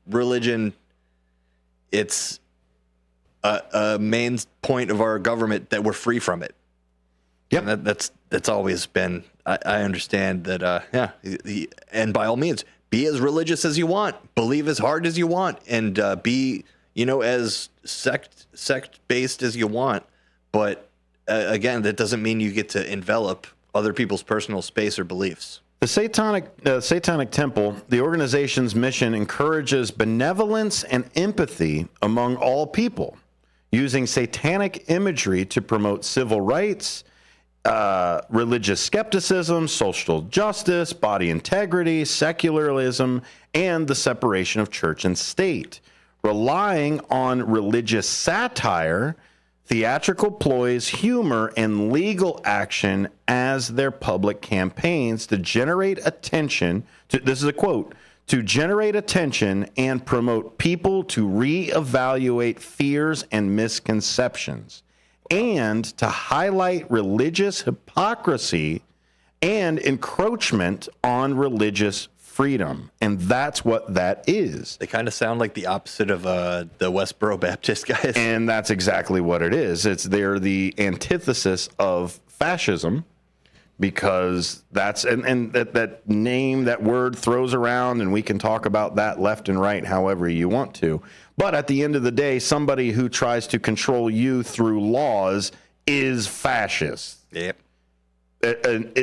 religion, it's a main point of our government that we're free from it. Yep. And that's always been, I understand that, and by all means, be as religious as you want, believe as hard as you want, and be, as sect-based as you want. But again, that doesn't mean you get to envelop other people's personal space or beliefs. The Satanic Temple, the organization's mission encourages benevolence and empathy among all people, using satanic imagery to promote civil rights, religious skepticism, social justice, body integrity, secularism, and the separation of church and state, relying on religious satire, theatrical ploys, humor, and legal action as their public campaigns to generate attention. This is a quote, to generate attention and promote people to reevaluate fears and misconceptions, and to highlight religious hypocrisy and encroachment on religious freedom. And that's what that is. They kind of sound like the opposite of the Westboro Baptist guys. And that's exactly what it is. They're the antithesis of fascism, because that's, and that name, that word throws around, and we can talk about that left and right however you want to. But at the end of the day, somebody who tries to control you through laws is fascist. Yep.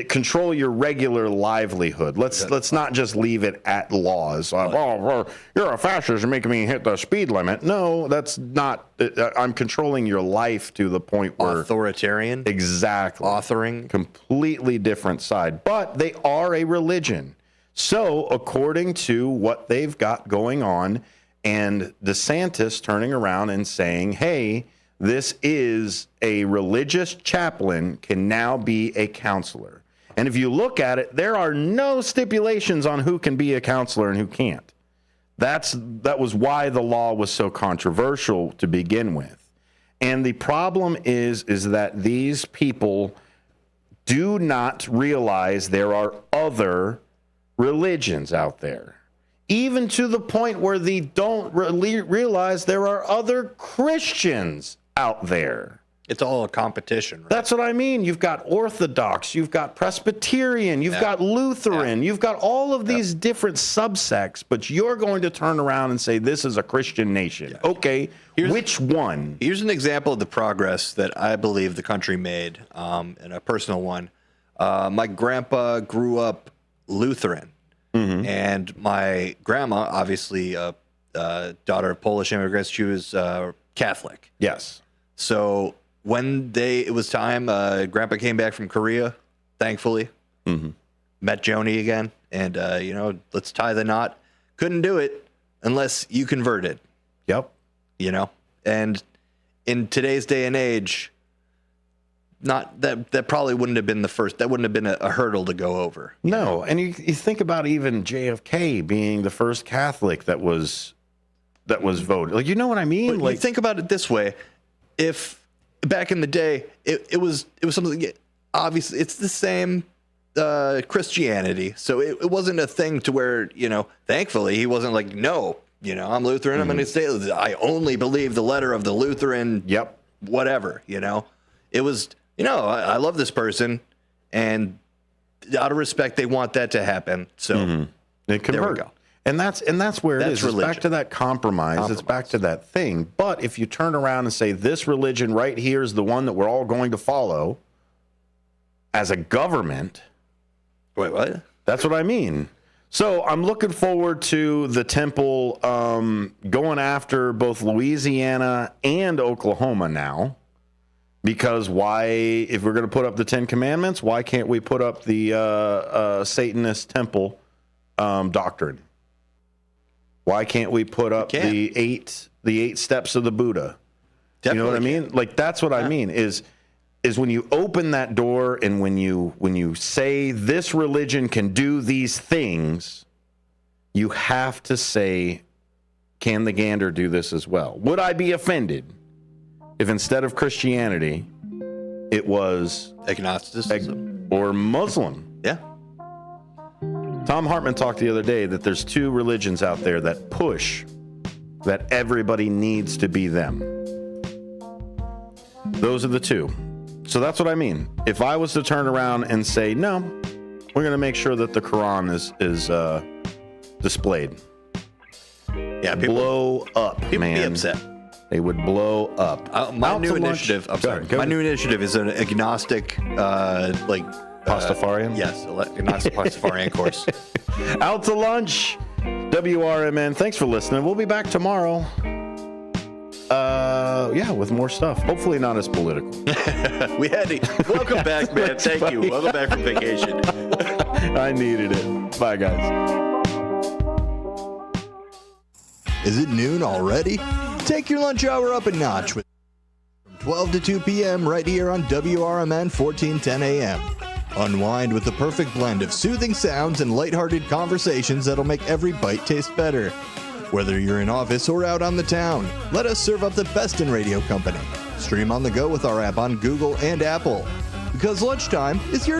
Control your regular livelihood. Let's not just leave it at laws. You're a fascist, you're making me hit the speed limit. No, that's not. I'm controlling your life to the point where authoritarian. Exactly. Authoring. Completely different side. But they are a religion. So according to what they've got going on, and DeSantis turning around and saying, hey, this is a religious chaplain can now be a counselor. And if you look at it, there are no stipulations on who can be a counselor and who can't. That was why the law was so controversial to begin with. And the problem is that these people do not realize there are other religions out there. Even to the point where they don't realize there are other Christians out there. It's all a competition, right? That's what I mean. You've got Orthodox, you've got Presbyterian, you've got Lutheran, you've got all of these different subsects, but you're going to turn around and say this is a Christian nation. Okay, which one? Here's an example of the progress that I believe the country made, and a personal one. My grandpa grew up Lutheran, and my grandma, obviously a daughter of Polish immigrants, she was Catholic. Yes. So when it was time, Grandpa came back from Korea, thankfully, met Joni again, and, let's tie the knot. Couldn't do it unless you converted. Yep. And in today's day and age, not that probably wouldn't have been that wouldn't have been a hurdle to go over. No. And you think about even JFK being the first Catholic that was voted. Like, you know what I mean? But Like, you think about it this way: if back in the day, it was something. Obviously, it's the same Christianity, so it wasn't a thing to where Thankfully, he wasn't like, no, I'm Lutheran. I'm going to stay. I only believe the letter of the Lutheran. Yep. Whatever. It was. I love this person, and out of respect, they want that to happen. So It convert. There we go. And that's where it is. Religion. It's back to that compromise. It's back to that thing. But if you turn around and say this religion right here is the one that we're all going to follow as a government. Wait, what? That's what I mean. So I'm looking forward to the temple going after both Louisiana and Oklahoma now. Because why, if we're going to put up the 10 Commandments, why can't we put up the Satanist temple doctrine? Why can't we put up the eight steps of the Buddha? Definitely. You know what I mean? Like, that's what I mean is when you open that door and when you say this religion can do these things, you have to say, can the gander do this as well? Would I be offended if instead of Christianity, it was agnosticism or Muslim? Yeah. Tom Hartman talked the other day that there's two religions out there that push that everybody needs to be them. Those are the two. So that's what I mean. If I was to turn around and say, no, we're going to make sure that the Quran is displayed. Yeah, people blow up, people man. Be upset. They would blow up. My new initiative. I'm sorry. My new initiative is an agnostic, Pastafarian. Yes, agnostic Pastafarian course. Out to lunch. WRMN. Thanks for listening. We'll be back tomorrow. With more stuff. Hopefully not as political. Welcome back, man. Thank you. Welcome back from vacation. I needed it. Bye, guys. Is it noon already? Take your lunch hour up a notch with from 12 to 2 p.m. right here on WRMN 1410 AM. Unwind with the perfect blend of soothing sounds and lighthearted conversations that'll make every bite taste better. Whether you're in office or out on the town, let us serve up the best in radio company. Stream on the go with our app on Google and Apple. Because lunchtime is your